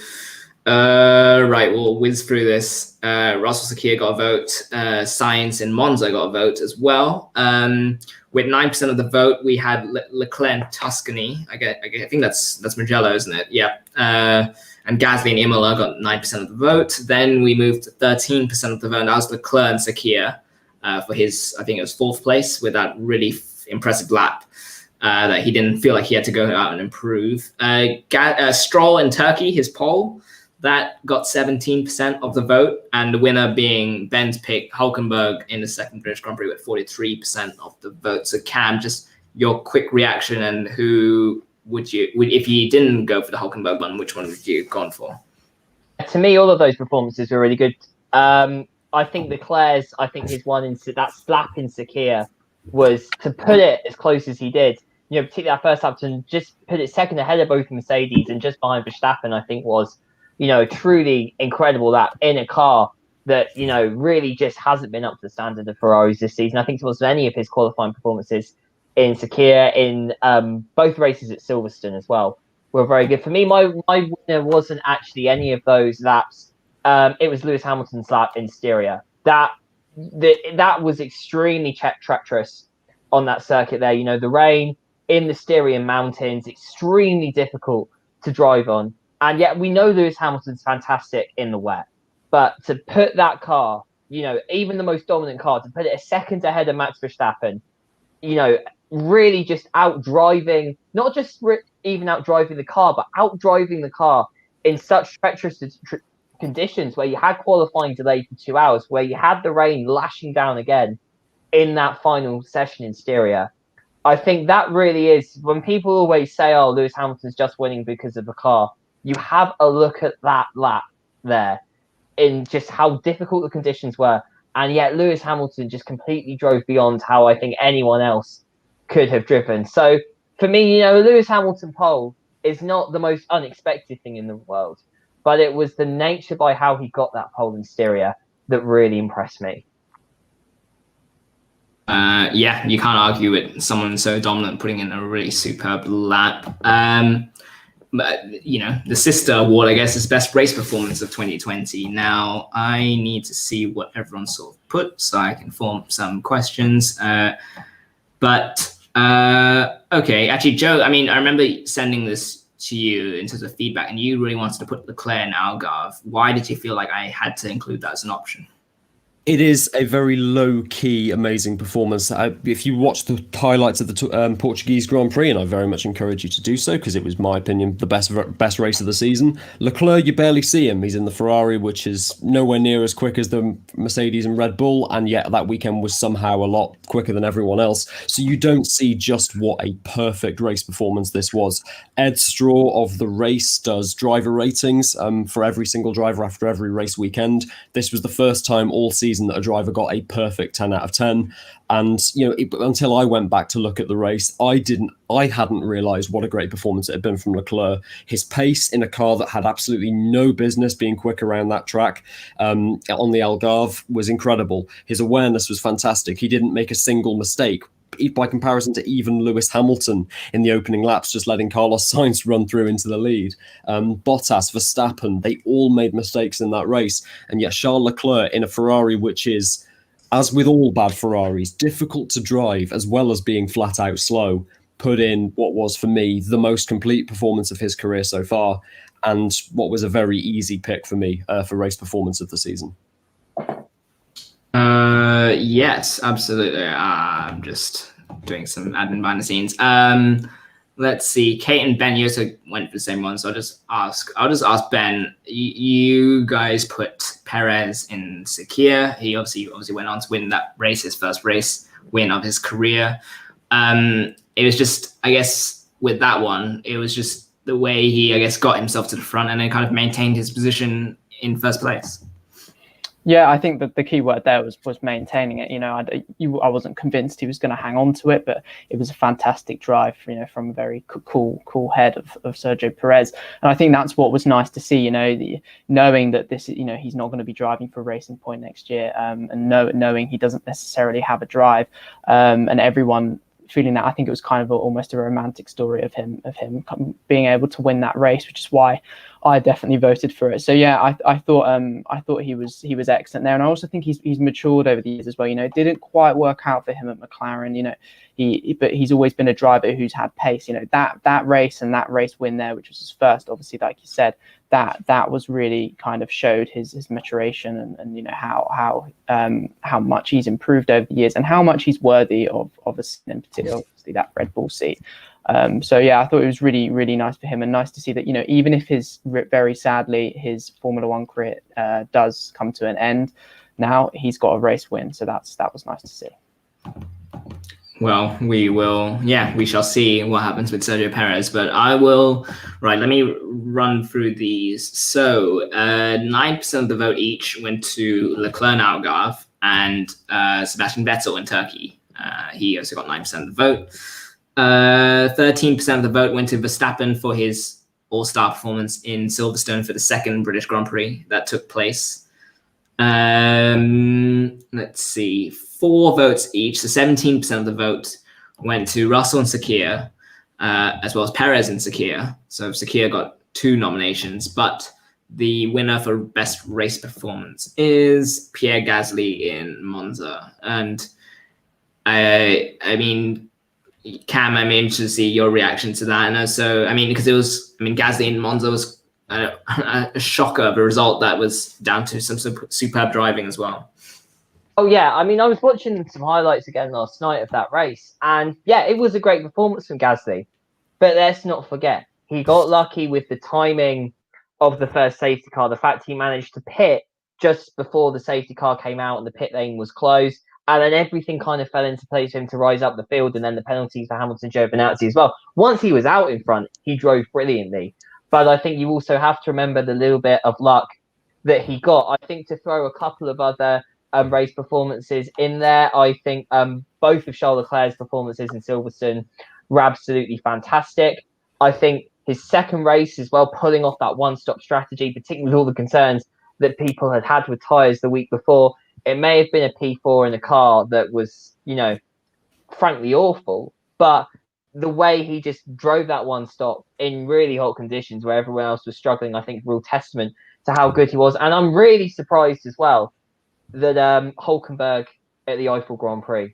right, we'll whiz through this. Russell Sakir got a vote. Sainz in Monza got a vote as well. With 9% of the vote, we had Leclerc in Tuscany. I think that's Mugello, isn't it? Yeah. And Gasly and Imola got 9% of the vote. Then we moved to 13% of the vote. That was Leclerc and Sakir for his, I think it was 4th place with that really impressive lap that he didn't feel like he had to go out and improve. Stroll in Turkey, his pole, that got 17% of the vote, and the winner being Ben's pick, Hulkenberg, in the second British Grand Prix with 43% of the vote. So Cam, just your quick reaction, and who would you, if you didn't go for the Hulkenberg one, which one would you have gone for? To me, all of those performances were really good. I think Leclerc's, his one in that slap in Sakir was, to put it as close as he did, particularly that first lap, to just put it second ahead of both Mercedes and just behind Verstappen, I think was, truly incredible, that in a car that, really just hasn't been up to the standard of Ferraris this season. I think towards any of his qualifying performances in Sakir, in both races at Silverstone as well, were very good. For me, my winner wasn't actually any of those laps. It was Lewis Hamilton's lap in Styria. That was extremely treacherous on that circuit there. The rain in the Styrian mountains, extremely difficult to drive on. And yet we know Lewis Hamilton's fantastic in the wet. But to put that car, even the most dominant car, to put it a second ahead of Max Verstappen, really just outdriving, not just even outdriving the car, but outdriving the car in such treacherous conditions, where you had qualifying delayed for 2 hours, where you had the rain lashing down again in that final session in Styria. I think that really is, when people always say, oh, Lewis Hamilton's just winning because of the car, you have a look at that lap there in just how difficult the conditions were. And yet Lewis Hamilton just completely drove beyond how I think anyone else could have driven. So for me, Lewis Hamilton pole is not the most unexpected thing in the world, but it was the nature by how he got that pole in Styria that really impressed me. Yeah, you can't argue with someone so dominant putting in a really superb lap. But, the sister award, I guess, is best race performance of 2020. Now, I need to see what everyone sort of put so I can form some questions. But okay, actually, Joe, I remember sending this to you in terms of feedback, and you really wanted to put Leclerc and Algarve. Why did you feel like I had to include that as an option? It is a very low-key, amazing performance. If you watch the highlights of the Portuguese Grand Prix, and I very much encourage you to do so, because it was, my opinion, the best race of the season. Leclerc, you barely see him. He's in the Ferrari, which is nowhere near as quick as the Mercedes and Red Bull, and yet that weekend was somehow a lot quicker than everyone else. So you don't see just what a perfect race performance this was. Ed Straw of The Race does driver ratings for every single driver after every race weekend. This was the first time all season that a driver got a perfect 10 out of 10. And, until I went back to look at the race, I hadn't realised what a great performance it had been from Leclerc. His pace in a car that had absolutely no business being quick around that track on the Algarve was incredible. His awareness was fantastic. He didn't make a single mistake, by comparison to even Lewis Hamilton in the opening laps, just letting Carlos Sainz run through into the lead. Bottas, Verstappen, they all made mistakes in that race. And yet Charles Leclerc in a Ferrari, which is, as with all bad Ferraris, difficult to drive as well as being flat out slow, put in what was, for me, the most complete performance of his career so far. and what was a very easy pick for me for race performance of the season. Yes, absolutely. I'm just doing some admin behind the scenes. Let's see. Kate and Ben, you also went for the same one, so I'll just ask Ben. You guys put Perez in Sakir. He obviously went on to win that race, his first race win of his career. It was just, I guess, with that one, it was just the way he, I guess, got himself to the front and then kind of maintained his position in first place. Yeah, I think that the key word there was maintaining it. I wasn't convinced he was going to hang on to it, but it was a fantastic drive, from a very cool head of Sergio Perez. And I think that's what was nice to see, knowing that this, he's not going to be driving for Racing Point next year, and knowing he doesn't necessarily have a drive, and everyone feeling that. I think it was kind of almost a romantic story of him being able to win that race, which is why I definitely voted for it. So yeah, I thought he was excellent there, and I also think he's matured over the years as well. It didn't quite work out for him at McLaren. But he's always been a driver who's had pace. That race and that race win there, which was his first, obviously, like you said, that was really kind of showed his maturation and how much he's improved over the years and how much he's worthy of a seat, in particular, obviously that Red Bull seat. So yeah, I thought it was really, really nice for him, and nice to see that, even if very sadly his Formula One career does come to an end, now he's got a race win. So that was nice to see. Well, we shall see what happens with Sergio Perez, but let me run through these. So 9% of the vote each went to Leclerc and Algarve and Sebastian Vettel in Turkey. He also got 9% of the vote. 13% of the vote went to Verstappen for his all-star performance in Silverstone for the second British Grand Prix that took place. Let's see, 4 votes each, so 17% of the vote went to Russell and Sakir, as well as Perez and Sakir. So Sakir got 2 nominations, but the winner for best race performance is Pierre Gasly in Monza. And I mean, Cam, I'm interested to see your reaction to that. And also, because Gasly in Monza was a shocker of a result that was down to some superb driving as well. Oh, yeah. I was watching some highlights again last night of that race. And yeah, it was a great performance from Gasly. But let's not forget, he got lucky with the timing of the first safety car. The fact he managed to pit just before the safety car came out and the pit lane was closed. And then everything kind of fell into place for him to rise up the field. And then the penalties for Hamilton, Giovinazzi as well. Once he was out in front, he drove brilliantly. But I think you also have to remember the little bit of luck that he got. I think to throw a couple of other race performances in there, I think both of Charles Leclerc's performances in Silverstone were absolutely fantastic. I think his second race as well, pulling off that one-stop strategy, particularly with all the concerns that people had with tyres the week before. It may have been a P4 in a car that was, frankly awful, but the way he just drove that one stop in really hot conditions where everyone else was struggling, I think, real testament to how good he was. And I'm really surprised as well that Hülkenberg at the Eiffel Grand Prix,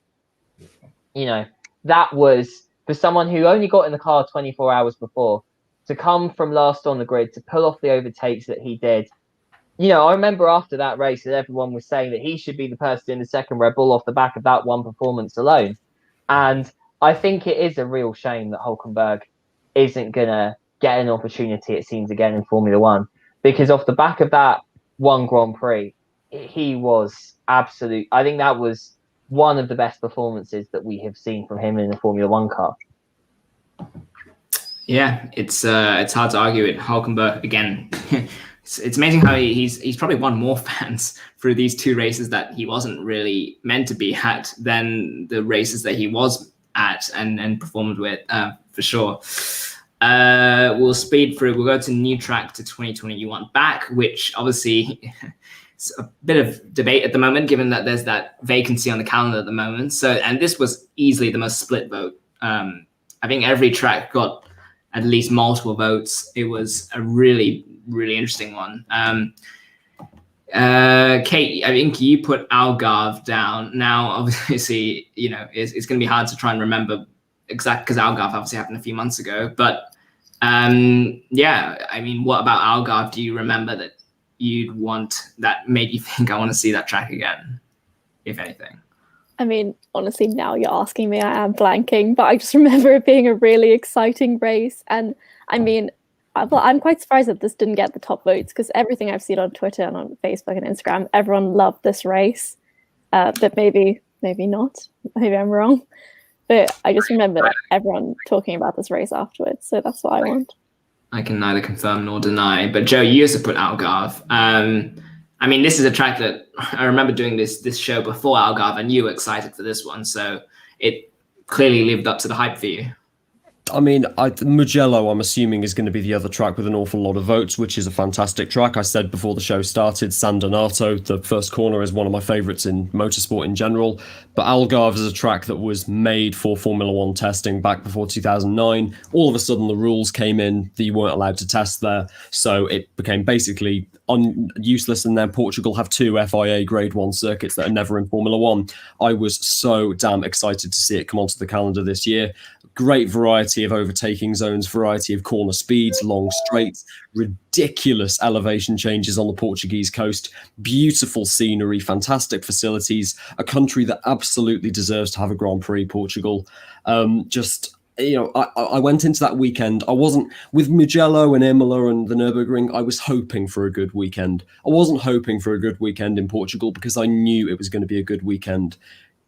that was, for someone who only got in the car 24 hours before, to come from last on the grid, to pull off the overtakes that he did. I remember after that race that everyone was saying that he should be the person in the second Red Bull off the back of that one performance alone. And I think it is a real shame that Hülkenberg isn't going to get an opportunity, it seems, again in Formula One. Because off the back of that one Grand Prix, he was absolute. I think that was one of the best performances that we have seen from him in a Formula One car. Yeah, it's hard to argue it. Hülkenberg, again, it's amazing how he's probably won more fans through these 2 races that he wasn't really meant to be at than the races that he was at and performed with, for sure. We'll speed through. We'll go to new track to 2021 back, which obviously is a bit of debate at the moment, given that there's that vacancy on the calendar at the moment. So, and this was easily the most split vote. I think every track got at least multiple votes. It was a really, really interesting one. Kate, I think you put Algarve down. Now, obviously, it's going to be hard to try and remember exactly because Algarve obviously happened a few months ago. But Yeah, I mean, what about Algarve? Do you remember that you'd want that made you think I want to see that track again, if anything? I mean, honestly, now you're asking me, I am blanking, but I just remember it being a really exciting race. And I mean, I'm quite surprised that this didn't get the top votes, because everything I've seen on Twitter and on Facebook and Instagram, everyone loved this race. But maybe not. Maybe I'm wrong. But I just remember everyone talking about this race afterwards. So that's what I want. I can neither confirm nor deny. But Joe, you used to put Algarve. I mean, this is a track that I remember doing this show before Algarve, and you were excited for this one. So it clearly lived up to the hype for you. I mean, Mugello, I'm assuming, is going to be the other track with an awful lot of votes, which is a fantastic track. I said before the show started, San Donato, the first corner, is one of my favourites in motorsport in general. But Algarve is a track that was made for Formula One testing back before 2009. All of a sudden, the rules came in that you weren't allowed to test there. So it became basically useless. And then Portugal have 2 FIA Grade 1 circuits that are never in Formula One. I was so damn excited to see it come onto the calendar this year. Great variety of overtaking zones, variety of corner speeds, long straights, ridiculous elevation changes on the Portuguese coast, beautiful scenery, fantastic facilities, a country that absolutely deserves to have a Grand Prix, Portugal. I went into that weekend. I wasn't, with Mugello and Imola and the Nürburgring, I was hoping for a good weekend. I wasn't hoping for a good weekend in Portugal because I knew it was going to be a good weekend.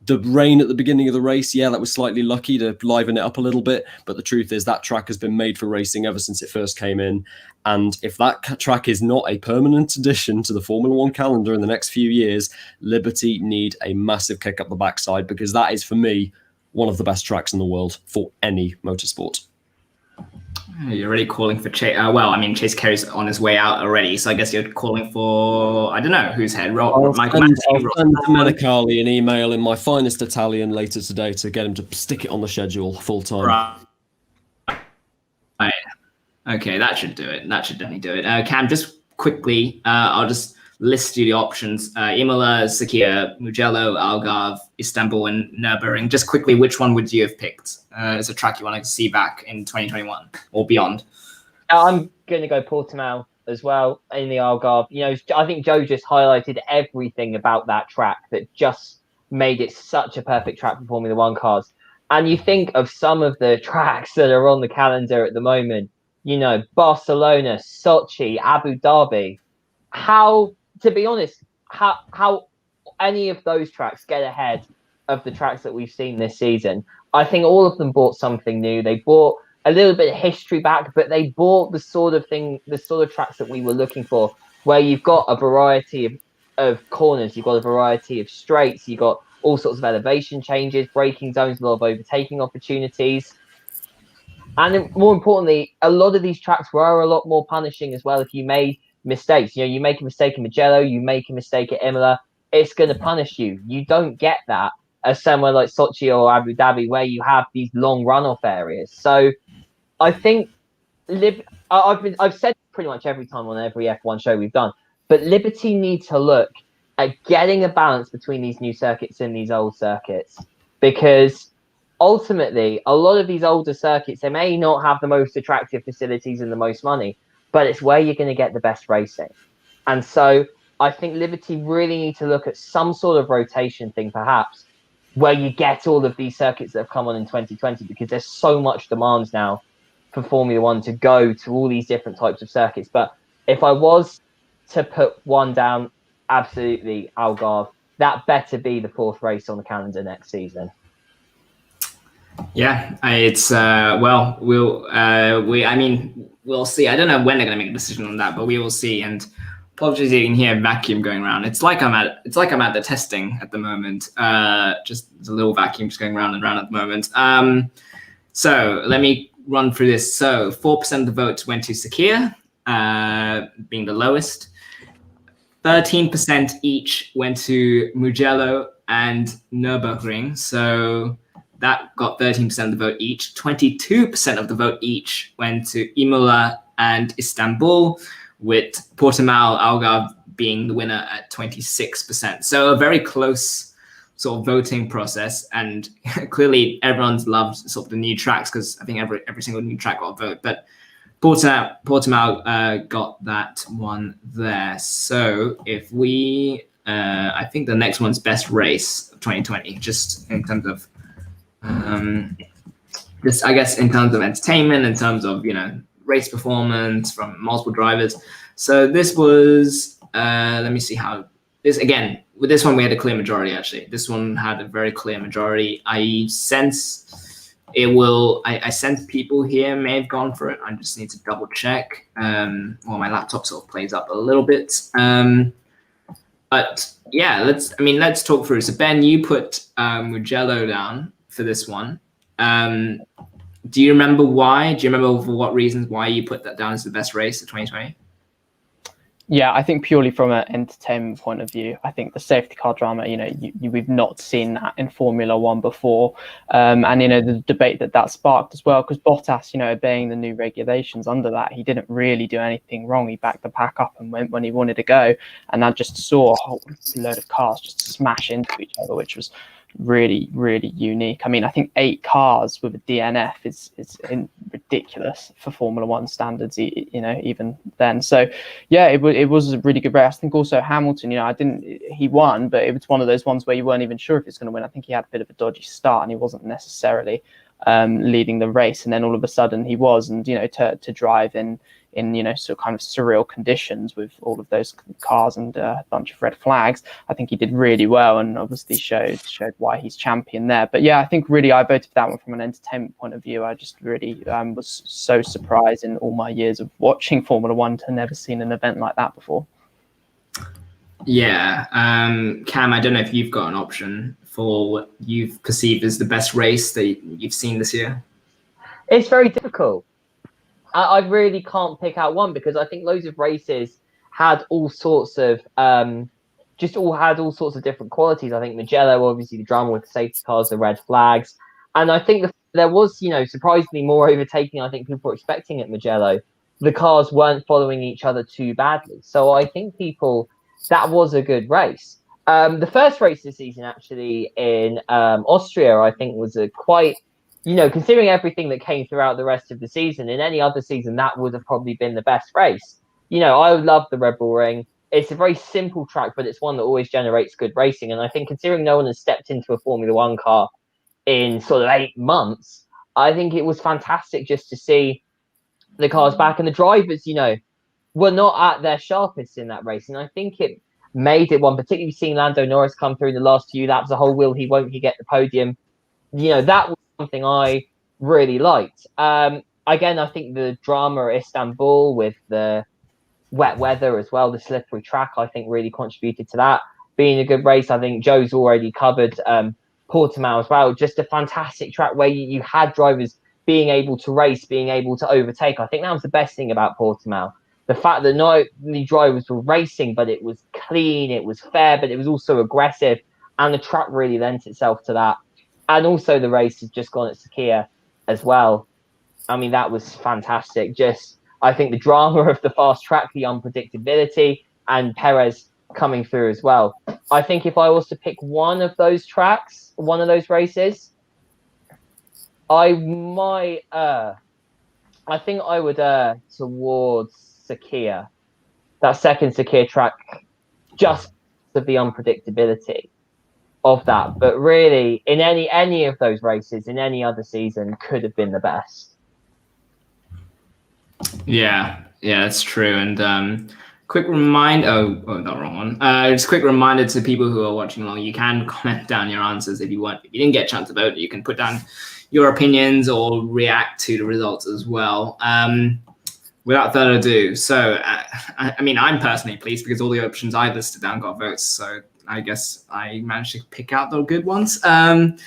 The rain at the beginning of the race, yeah, that was slightly lucky to liven it up a little bit. But the truth is that track has been made for racing ever since it first came in. And if that track is not a permanent addition to the Formula One calendar in the next few years, Liberty need a massive kick up the backside, because that is, for me, one of the best tracks in the world for any motorsport. You're already calling for Chase. Chase Carey's on his way out already, so I guess you're calling for, I don't know, who's head? I'll send Domenicali an email in my finest Italian later today to get him to stick it on the schedule full time. Right. Okay, that should do it. That should definitely do it. Cam, just quickly, I'll just list you the options. Imola, Sakhir, Mugello, Algarve, Istanbul, and Nürburgring. Just quickly, which one would you have picked as a track you want to see back in 2021 or beyond? I'm going to go Portimao as well in the Algarve. You know, I think Joe just highlighted everything about that track that just made it such a perfect track for Formula One cars. And you think of some of the tracks that are on the calendar at the moment, you know, Barcelona, Sochi, Abu Dhabi. To be honest, how any of those tracks get ahead of the tracks that we've seen this season? I think all of them brought something new. They brought a little bit of history back, but they brought the sort of tracks that we were looking for, where you've got a variety of corners, you've got a variety of straights, you've got all sorts of elevation changes, braking zones, a lot of overtaking opportunities. And more importantly, a lot of these tracks were a lot more punishing as well if you made mistakes. You know, you make a mistake in Mugello, you make a mistake at Imola, it's going to punish you. You don't get that as somewhere like Sochi or Abu Dhabi, where you have these long runoff areas. So I think I've said pretty much every time on every F1 show we've done, but Liberty need to look at getting a balance between these new circuits and these old circuits, because ultimately a lot of these older circuits, they may not have the most attractive facilities and the most money, but it's where you're going to get the best racing. And so I think Liberty really need to look at some sort of rotation thing, perhaps, where you get all of these circuits that have come on in 2020, because there's so much demand now for Formula One to go to all these different types of circuits. But if I was to put one down, absolutely Algarve. That better be the 4th race on the calendar next season. Yeah, it's we'll see. I don't know when they're going to make a decision on that, but we will see. And apologies, you can hear a vacuum going around. It's like I'm at the testing at the moment. Just there's a little vacuum just going round and round at the moment. So let me run through this. So 4% of the votes went to Sakhir, being the lowest. 13% each went to Mugello and Nürburgring. So that got 13% of the vote each. 22% of the vote each went to Imola and Istanbul, with Portimao, Algarve being the winner at 26%. So a very close sort of voting process, and clearly everyone's loved sort of the new tracks, because I think every single new track got a vote. But Portimao got that one there. So if we, I think the next one's best race of 2020, just in terms of, just I guess in terms of entertainment, in terms of race performance from multiple drivers. So this was, let me see how this again. With this one, we had a clear majority. Actually, this one had a very clear majority. I sense it will. I sense people here may have gone for it. I just need to double check. Well, my laptop sort of plays up a little bit. But yeah, let's talk through. So Ben, you put Mugello down for this one. Do you remember why? Do you remember for what reasons why you put that down as the best race of 2020? Yeah, I think purely from an entertainment point of view, I think the safety car drama, we've not seen that in Formula One before. And, the debate that sparked as well, because Bottas, obeying the new regulations under that, he didn't really do anything wrong. He backed the pack up and went when he wanted to go. And I just saw a whole load of cars just smash into each other, which was really, really unique. I mean, I think 8 cars with a DNF is ridiculous for Formula One standards, even then. So, yeah, it was a really good race. I think also Hamilton, he won, but it was one of those ones where you weren't even sure if he's going to win. I think he had a bit of a dodgy start and he wasn't necessarily leading the race. And then all of a sudden he was, and, to drive in sort of kind of surreal conditions with all of those cars and a bunch of red flags, I think he did really well and obviously showed why he's champion there. But yeah, I think really I voted for that one from an entertainment point of view. I just really was so surprised in all my years of watching Formula One to never seen an event like that before. Yeah. Cam, I don't know if you've got an option for what you've perceived as the best race that you've seen this year. It's very difficult. I really can't pick out one because I think loads of races had all sorts of different qualities. I think Mugello, obviously the drama with the safety cars, the red flags, and I think there was surprisingly more overtaking. I think people were expecting at Mugello. The cars weren't following each other too badly, so I think that was a good race. The first race this season actually in Austria, I think was a quite. Considering everything that came throughout the rest of the season, in any other season, that would have probably been the best race. I love the Red Bull Ring. It's a very simple track, but it's one that always generates good racing. And I think considering no one has stepped into a Formula One car in sort of 8 months, I think it was fantastic just to see the cars back. And the drivers, were not at their sharpest in that race. And I think it made it one, particularly seeing Lando Norris come through the last few laps, the whole will he, won't he get the podium. That was something I really liked. Again, I think the drama at Istanbul with the wet weather as well, the slippery track, I think really contributed to that being a good race. I think Joe's already covered Portimao as well. Just a fantastic track where you had drivers being able to race, being able to overtake. I think that was the best thing about Portimao. The fact that not only drivers were racing, but it was clean, it was fair, but it was also aggressive. And the track really lent itself to that. And also the race has just gone at Sakhir as well. I mean, that was fantastic. I think the drama of the fast track, the unpredictability, and Perez coming through as well. I think if I was to pick one of those tracks, one of those races, I might, I think I would towards Sakhir. That second Sakhir track, just of the unpredictability of that, but really in any of those races in any other season could have been the best. Yeah, that's true. And quick reminder, not wrong one. Just quick reminder to people who are watching along, you can comment down your answers if you want. If you didn't get a chance to vote, you can put down your opinions or react to the results as well. Without further ado, so I'm personally pleased because all the options I listed down got votes. So I guess I managed to pick out the good ones. 4%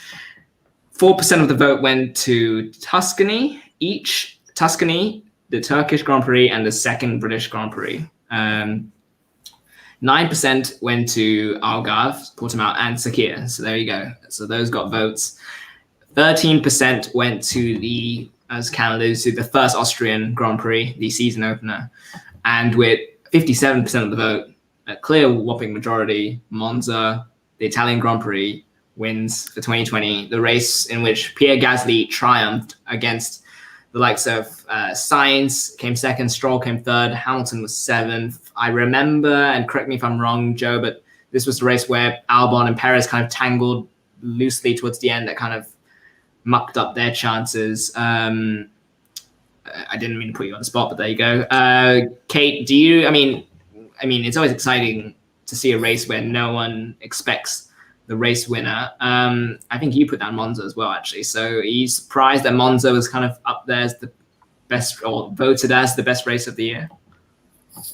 of the vote went to Tuscany each. Tuscany, the Turkish Grand Prix, and the second British Grand Prix. 9% went to Algarve, Portimao, and Sakhir. So there you go. So those got votes. 13% went to the, as Cam alluded to, the first Austrian Grand Prix, the season opener. And with 57% of the vote, a clear whopping majority, Monza, the Italian Grand Prix, wins for 2020, the race in which Pierre Gasly triumphed against the likes of Sainz came second, Stroll came third, Hamilton was seventh. I remember, and correct me if I'm wrong, Joe, but this was the race where Albon and Perez kind of tangled loosely towards the end that kind of mucked up their chances. I didn't mean to put you on the spot, but there you go. Kate, do you, I mean, it's always exciting to see a race where no one expects the race winner. I think you put down Monza as well, actually. So are you surprised that Monza was kind of up there as the best, or voted as the best race of the year?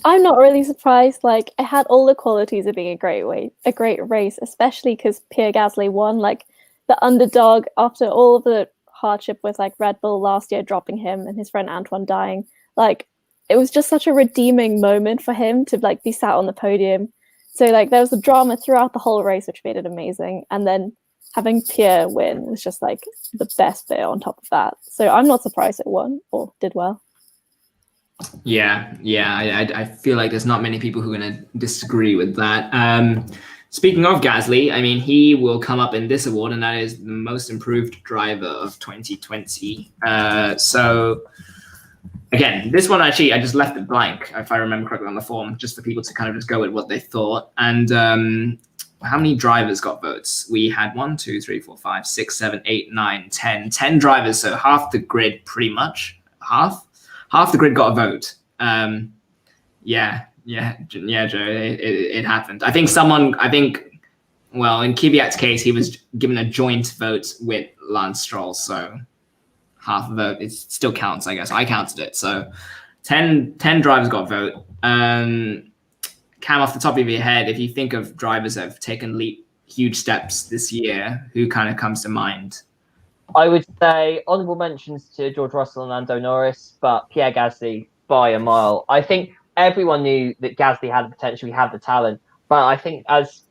I'm not really surprised. Like, it had all the qualities of being a great race, especially because Pierre Gasly won, like the underdog after all of the hardship with like Red Bull last year dropping him and his friend Antoine dying. Like, it was just such a redeeming moment for him to like be sat on the podium. So like there was the drama throughout the whole race, which made it amazing. And then having Pierre win was just like the best bit on top of that. So I'm not surprised it won or did well. Yeah. I feel like there's not many people who are going to disagree with that. Speaking of Gasly, I mean, he will come up in this award, and that is the most improved driver of 2020. So again, this one actually, I just left it blank, if I remember correctly on the form, just for people to kind of just go with what they thought. And how many drivers got votes? We had 1, 2, 3, 4, 5, 6, 7, 8, 9, 10. 10 drivers, so half the grid, pretty much. Half the grid got a vote. Yeah, Joe, it happened. I think, well, in Kvyat's case, he was given a joint vote with Lance Stroll, so half a vote, it still counts, I guess. I counted it. So 10 drivers got a vote. Cam, off the top of your head, if you think of drivers that have taken huge steps this year, who kind of comes to mind? I would say honourable mentions to George Russell and Lando Norris, but Pierre Gasly by a mile. I think everyone knew that Gasly had the potential, he had the talent. But I think, as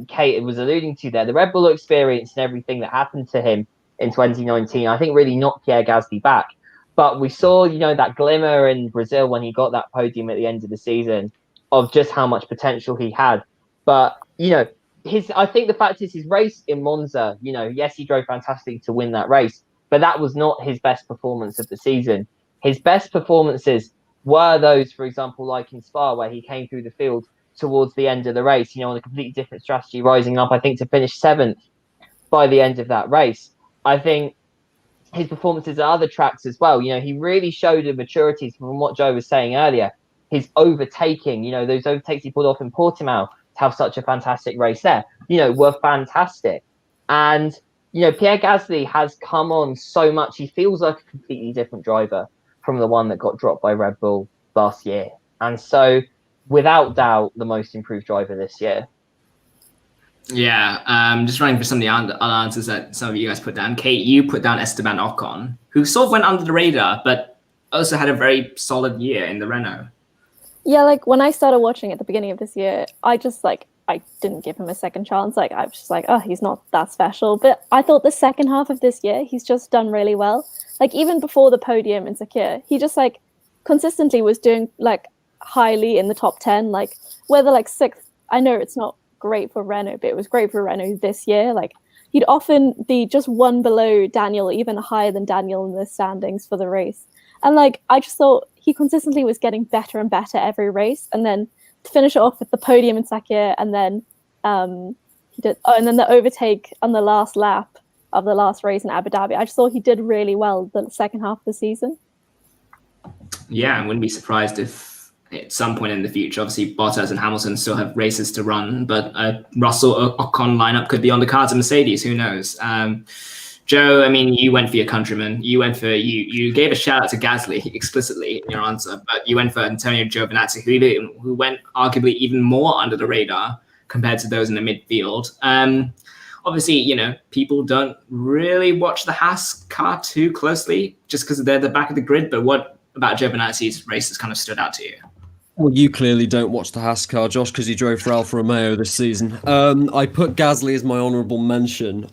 Kate was alluding to there, the Red Bull experience and everything that happened to him in 2019, I think really knocked Pierre Gasly back. But we saw, that glimmer in Brazil when he got that podium at the end of the season of just how much potential he had. But, I think the fact is his race in Monza, yes, he drove fantastically to win that race, but that was not his best performance of the season. His best performances were those, for example, like in Spa, where he came through the field towards the end of the race, on a completely different strategy, rising up, I think, to finish 7th by the end of that race. I think his performances at other tracks as well, he really showed a maturity from what Joe was saying earlier. His overtaking, those overtakes he pulled off in Portimao to have such a fantastic race there, were fantastic. And, Pierre Gasly has come on so much. He feels like a completely different driver from the one that got dropped by Red Bull last year. And so, without doubt, the most improved driver this year. Yeah, just running for some of the other answers that some of you guys put down. Kate, you put down Esteban Ocon, who sort of went under the radar, but also had a very solid year in the Renault. Yeah, like when I started watching at the beginning of this year, I didn't give him a second chance. Like, I was just like, oh, he's not that special. But I thought the second half of this year, he's just done really well. Like, even before the podium in Sakir, he just like consistently was doing like highly in the top 10, like whether like 6th. I know it's not great for Renault, but it was great for Renault this year. Like, he'd often be just one below Daniel, even higher than Daniel in the standings for the race. And like, I just thought he consistently was getting better and better every race. And then to finish it off with the podium in Sakir, and then and then the overtake on the last lap of the last race in Abu Dhabi. I just thought he did really well the second half of the season. Yeah, I wouldn't be surprised if at some point in the future, obviously Bottas and Hamilton still have races to run, but Russell Ocon lineup could be on the cards of Mercedes. Who knows? Joe, I mean, you went for your countryman. You gave a shout out to Gasly explicitly in your answer, but you went for Antonio Giovinazzi, who went arguably even more under the radar compared to those in the midfield. Obviously, people don't really watch the Haas car too closely just because they're the back of the grid. But what about Giovinazzi's race has kind of stood out to you? Well, you clearly don't watch the Haas car, Josh, because you drove for Alfa Romeo this season. I put Gasly as my honourable mention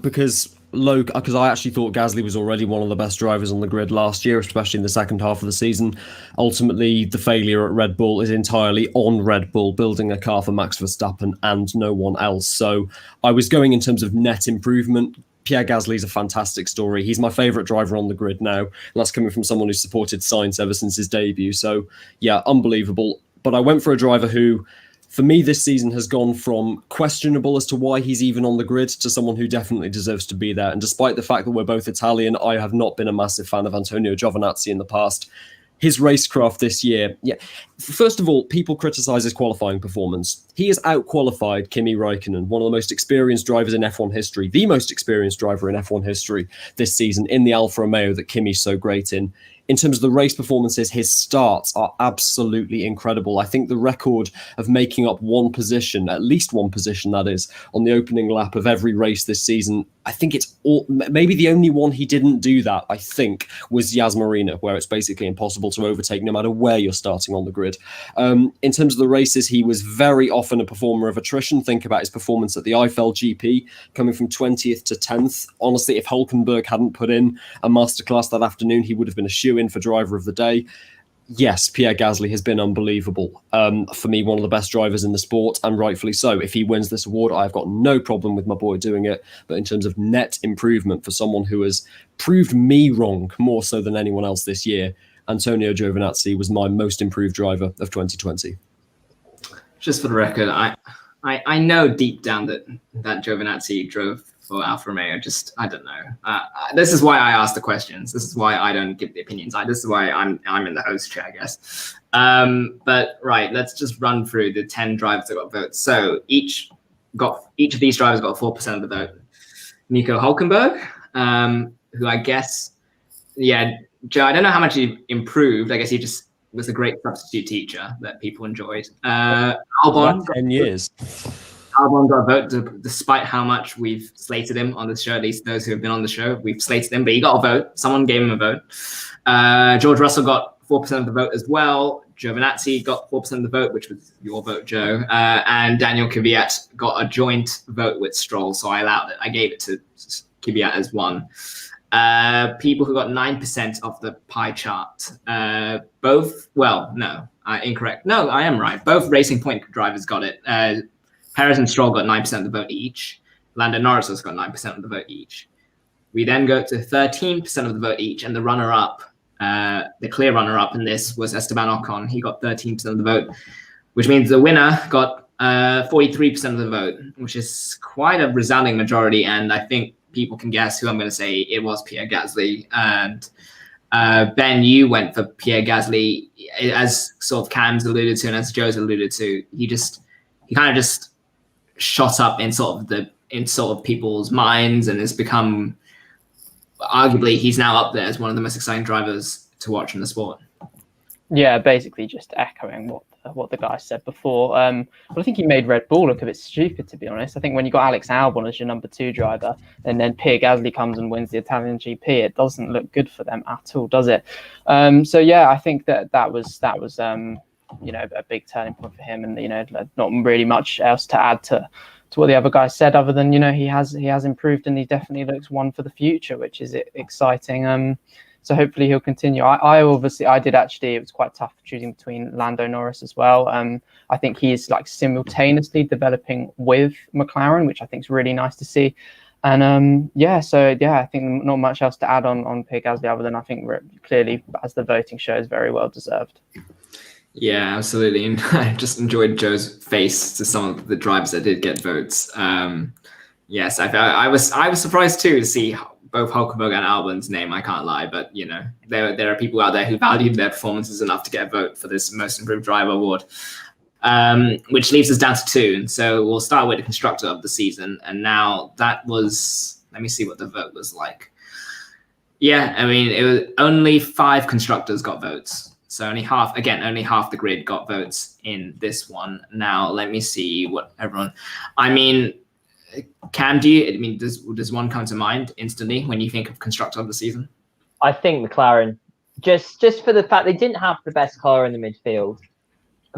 because I actually thought Gasly was already one of the best drivers on the grid last year, especially in the second half of the season. Ultimately, the failure at Red Bull is entirely on Red Bull building a car for Max Verstappen and no one else. So I was going in terms of net improvement. Pierre Gasly's a fantastic story. He's my favourite driver on the grid now, and that's coming from someone who's supported Sainz ever since his debut. So, yeah, unbelievable. But I went for a driver who, for me, this season has gone from questionable as to why he's even on the grid to someone who definitely deserves to be there. And despite the fact that we're both Italian, I have not been a massive fan of Antonio Giovinazzi in the past. His racecraft this year, first of all, people criticise his qualifying performance. He has out-qualified Kimi Räikkönen, one of the most experienced drivers in F1 history, the most experienced driver in F1 history this season in the Alfa Romeo that Kimi's so great in. In terms of the race performances, his starts are absolutely incredible. I think the record of making up one position, at least one position that is, on the opening lap of every race this season, I think it's maybe the only one he didn't do that, I think, was Yas Marina, where it's basically impossible to overtake no matter where you're starting on the grid. In terms of the races, he was very often a performer of attrition. Think about his performance at the Eiffel GP, coming from 20th to 10th. Honestly, if Hülkenberg hadn't put in a masterclass that afternoon, he would have been a shoe-in for driver of the day. Yes, Pierre Gasly has been unbelievable. For me, one of the best drivers in the sport, and rightfully so. If he wins this award, I've got no problem with my boy doing it. But in terms of net improvement for someone who has proved me wrong more so than anyone else this year, Antonio Giovinazzi was my most improved driver of 2020. Just for the record, I know deep down that Giovinazzi drove for Alfa Romeo. Just, I don't know. This is why I ask the questions. This is why I don't give the opinions. This is why I'm in the host chair, I guess. But right, let's just run through the 10 drivers that got votes. So each of these drivers got 4% of the vote. Nico Hülkenberg, who I guess, Joe, I don't know how much he improved. I guess he just was a great substitute teacher that people enjoyed. Albon, 10 years. Albon got a vote despite how much we've slated him on the show, at least those who have been on the show. We've slated him, but he got a vote. Someone gave him a vote. George Russell got 4% of the vote as well. Giovinazzi got 4% of the vote, which was your vote, Joe. And Daniel Kvyat got a joint vote with Stroll, so I allowed it. I gave it to Kvyat as one. People who got 9% of the pie chart. Incorrect. No, I am right. Both Racing Point drivers got it. Perez and Stroll got 9% of the vote each. Lando Norris has got 9% of the vote each. We then go to 13% of the vote each, and the runner-up, the clear runner-up in this was Esteban Ocon. He got 13% of the vote, which means the winner got 43% of the vote, which is quite a resounding majority, and I think people can guess who I'm going to say it was Pierre Gasly. And Ben, you went for Pierre Gasly, as sort of Cam's alluded to and as Joe's alluded to. He kind of just shot up in sort of people's minds and has become, arguably, he's now up there as one of the most exciting drivers to watch in the sport. Yeah, basically just echoing what the guy said before. But I think he made Red Bull look a bit stupid, to be honest. I think when you got Alex Albon as your number 2 driver, and then Pierre Gasly comes and wins the Italian GP, it doesn't look good for them at all, does it? So yeah, I think that was a big turning point for him, and not really much else to add to what the other guys said, other than he has improved, and he definitely looks one for the future, which is exciting. So hopefully he'll continue. I did actually. It was quite tough choosing between Lando Norris as well. I think he's like simultaneously developing with McLaren, which I think is really nice to see. And I think not much else to add on Pierre Gasly, other than I think clearly, as the voting shows, very well deserved. Yeah, absolutely. And I just enjoyed Joe's face to some of the drivers that did get votes. Yes, I was surprised too to see both Hülkenberg and Albon's name. I can't lie, but there are people out there who valued their performances enough to get a vote for this Most Improved Driver award, which leaves us down to 2. And so we'll start with the constructor of the season. And now that was, let me see what the vote was like. Yeah, I mean, it was only 5 constructors got votes. So only half the grid got votes in this one. Now, let me see what everyone... I mean, Cam, does one come to mind instantly when you think of constructor of the season? I think McLaren, just for the fact they didn't have the best car in the midfield,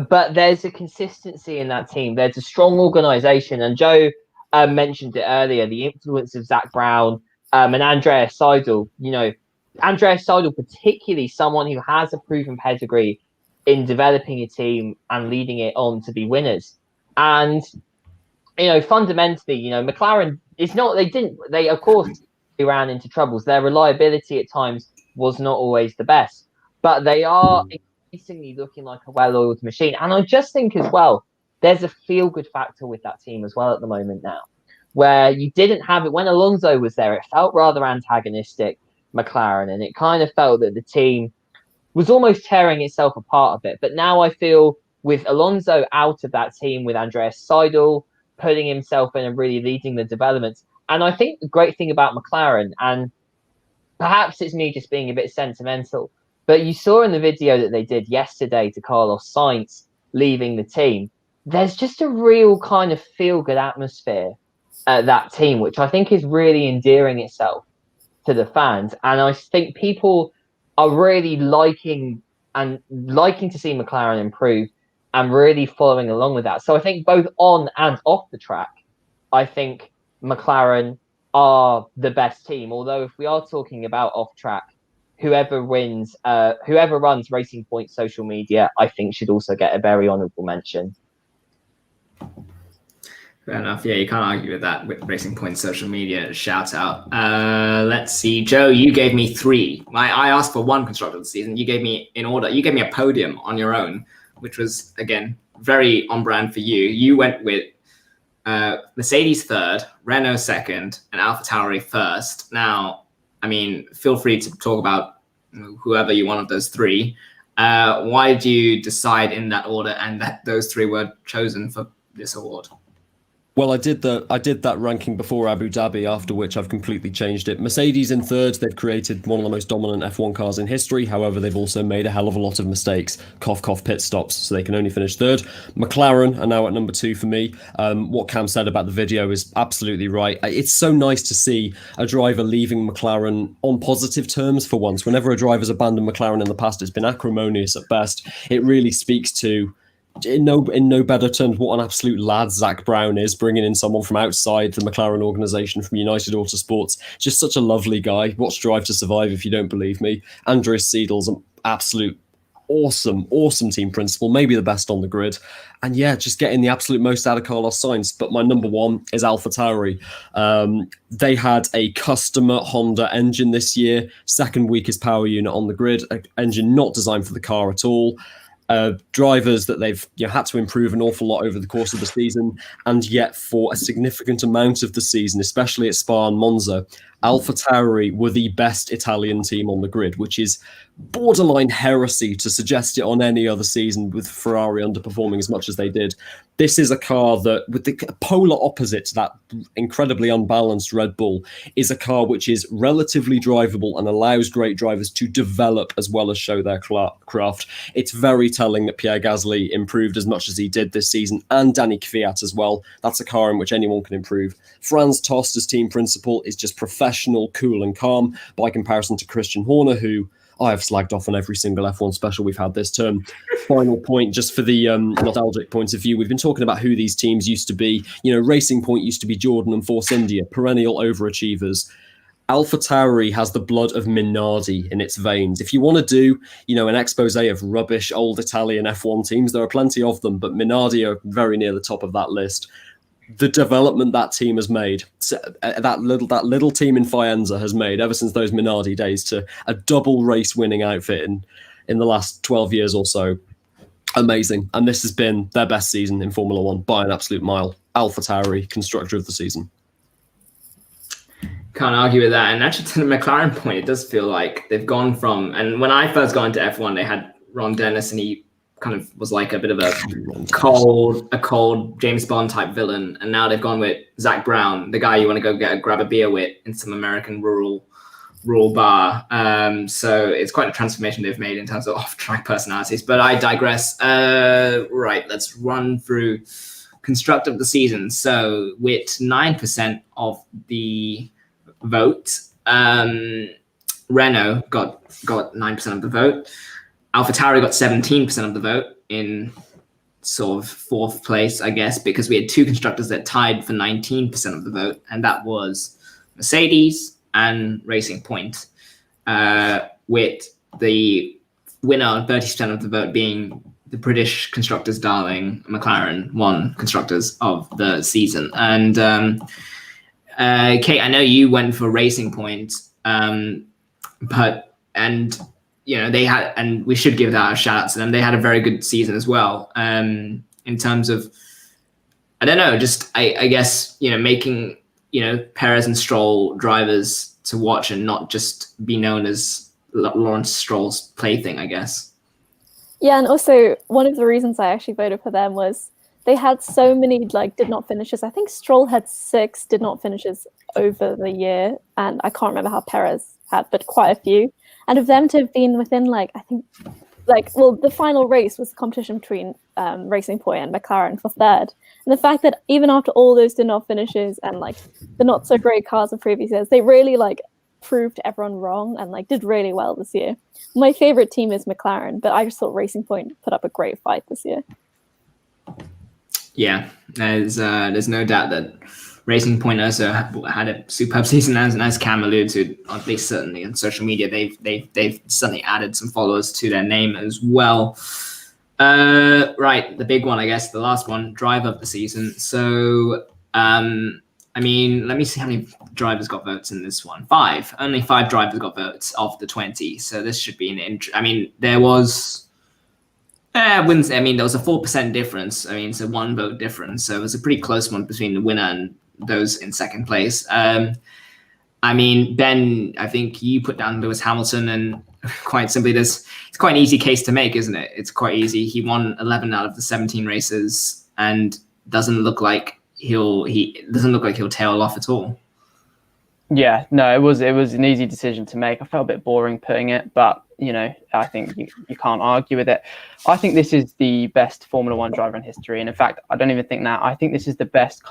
but there's a consistency in that team. There's a strong organisation, and Joe mentioned it earlier, the influence of Zach Brown and Andreas Seidel. Andreas Seidel, particularly someone who has a proven pedigree in developing a team and leading it on to be winners. And fundamentally, McLaren, they of course ran into troubles. Their reliability at times was not always the best, but they are increasingly looking like a well-oiled machine. And I just think as well, there's a feel-good factor with that team as well at the moment now, where you didn't have it when Alonso was there. It felt rather antagonistic, McLaren, and it kind of felt that the team was almost tearing itself apart a bit. But now I feel with Alonso out of that team, with Andreas Seidel putting himself in and really leading the developments. And I think the great thing about McLaren, and perhaps it's me just being a bit sentimental, but you saw in the video that they did yesterday to Carlos Sainz leaving the team, there's just a real kind of feel-good atmosphere at that team, which I think is really endearing itself to the fans. And I think people are really liking to see McLaren improve and really following along with that. So I think both on and off the track, I think McLaren are the best team. Although if we are talking about off track, whoever runs Racing Point social media, I think should also get a very honourable mention. Fair enough. Yeah, you can't argue with that with Racing Point social media. Shout out. Let's see. Joe, you gave me 3. I asked for 1 constructor of the season. You gave me in order. You gave me a podium on your own, which was, again, very on brand for you. You went with Mercedes 3rd, Renault 2nd, and Alpha Tauri 1st. Now, I mean, feel free to talk about whoever you want of those 3. Why did you decide in that order and that those 3 were chosen for this award? Well, I did that ranking before Abu Dhabi, after which I've completely changed it. Mercedes in 3rd, they've created one of the most dominant F1 cars in history. However, they've also made a hell of a lot of mistakes. Cough, cough, pit stops, so they can only finish 3rd. McLaren are now at number 2 for me. What Cam said about the video is absolutely right. It's so nice to see a driver leaving McLaren on positive terms for once. Whenever a driver's abandoned McLaren in the past, it's been acrimonious at best. It really speaks to, in no better terms, what an absolute lad Zach Brown is, bringing in someone from outside the McLaren organisation, from United Autosports. Just such a lovely guy. Watch Drive to Survive if you don't believe me. Andreas Seidel's an absolute awesome team principal, maybe the best on the grid. And yeah, just getting the absolute most out of Carlos Sainz. But my number 1 is Alpha Tauri. They had a customer Honda engine this year, 2nd weakest power unit on the grid, an engine not designed for the car at all. Drivers that they've had to improve an awful lot over the course of the season, and yet for a significant amount of the season, especially at Spa and Monza, Alpha Tauri were the best Italian team on the grid, which is borderline heresy to suggest it on any other season, with Ferrari underperforming as much as they did. This is a car that, with the polar opposite to that incredibly unbalanced Red Bull, is a car which is relatively drivable and allows great drivers to develop as well as show their craft. It's very telling that Pierre Gasly improved as much as he did this season, and Danny Kvyat as well. That's a car in which anyone can improve. Franz Tost as team principal is just professional, cool and calm by comparison to Christian Horner, who I have slagged off on every single F1 special we've had this term. Final point, just for the nostalgic point of view, we've been talking about who these teams used to be. Racing Point used to be Jordan and Force India, perennial overachievers. Alpha Tauri has the blood of Minardi in its veins. If you want to do, an expose of rubbish old Italian F1 teams, there are plenty of them, but Minardi are very near the top of that list. The development that team has made, that little team in Faenza has made ever since those Minardi days, to a double race winning outfit in the last 12 years or so. Amazing. And this has been their best season in Formula One by an absolute mile. Alpha Tauri, constructor of the season. Can't argue with that. And actually, to the McLaren point, it does feel like they've gone from, and when I first got into F1, they had Ron Dennis, and he kind of was like a bit of a cold James Bond type villain, and now they've gone with Zach Brown, the guy you want to go grab a beer with in some American rural bar. So it's quite a transformation they've made in terms of off-track personalities. But I digress. Right, let's run through construct of the season. So with 9% of the vote, Renault got 9% of the vote. AlphaTauri got 17% of the vote in sort of 4th place, I guess, because we had 2 constructors that tied for 19% of the vote, and that was Mercedes and Racing Point, with the winner, 30% of the vote, being the British constructors' darling McLaren won constructors of the season. And Kate, I know you went for Racing Point, they had, and we should give that a shout out to them. They had a very good season as well. In terms of, I don't know, just I guess making Perez and Stroll drivers to watch and not just be known as Lawrence Stroll's plaything, I guess. Yeah, and also one of the reasons I actually voted for them was they had so many did not finishes. I think Stroll had 6 did not finishes over the year, and I can't remember how Perez had, but quite a few. And of them to have been within the final race was the competition between Racing Point and McLaren for third. And the fact that even after all those did not finishes and the not so great cars of previous years, they really proved everyone wrong and did really well this year. My favorite team is McLaren, but I just thought Racing Point put up a great fight this year. Yeah, there's no doubt that Racing Point also had a superb season, as Cam alluded to. At least certainly on social media, they've certainly added some followers to their name as well. Right, the big one, I guess, the last one, driver of the season. So, let me see how many drivers got votes in this one. 5. Only 5 drivers got votes of the 20. So this should be there was. There was a 4% difference. So 1 vote difference. So it was a pretty close one between the winner and those in second place. Ben, I think you put down Lewis Hamilton, and quite simply, it's quite an easy case to make, isn't it? It's quite easy. He won 11 out of the 17 races, and doesn't look like he'll tail off at all. Yeah, no, it was an easy decision to make. I felt a bit boring putting it, but I think you can't argue with it. I think this is the best Formula One driver in history, and in fact, I don't even think that. I think this is the best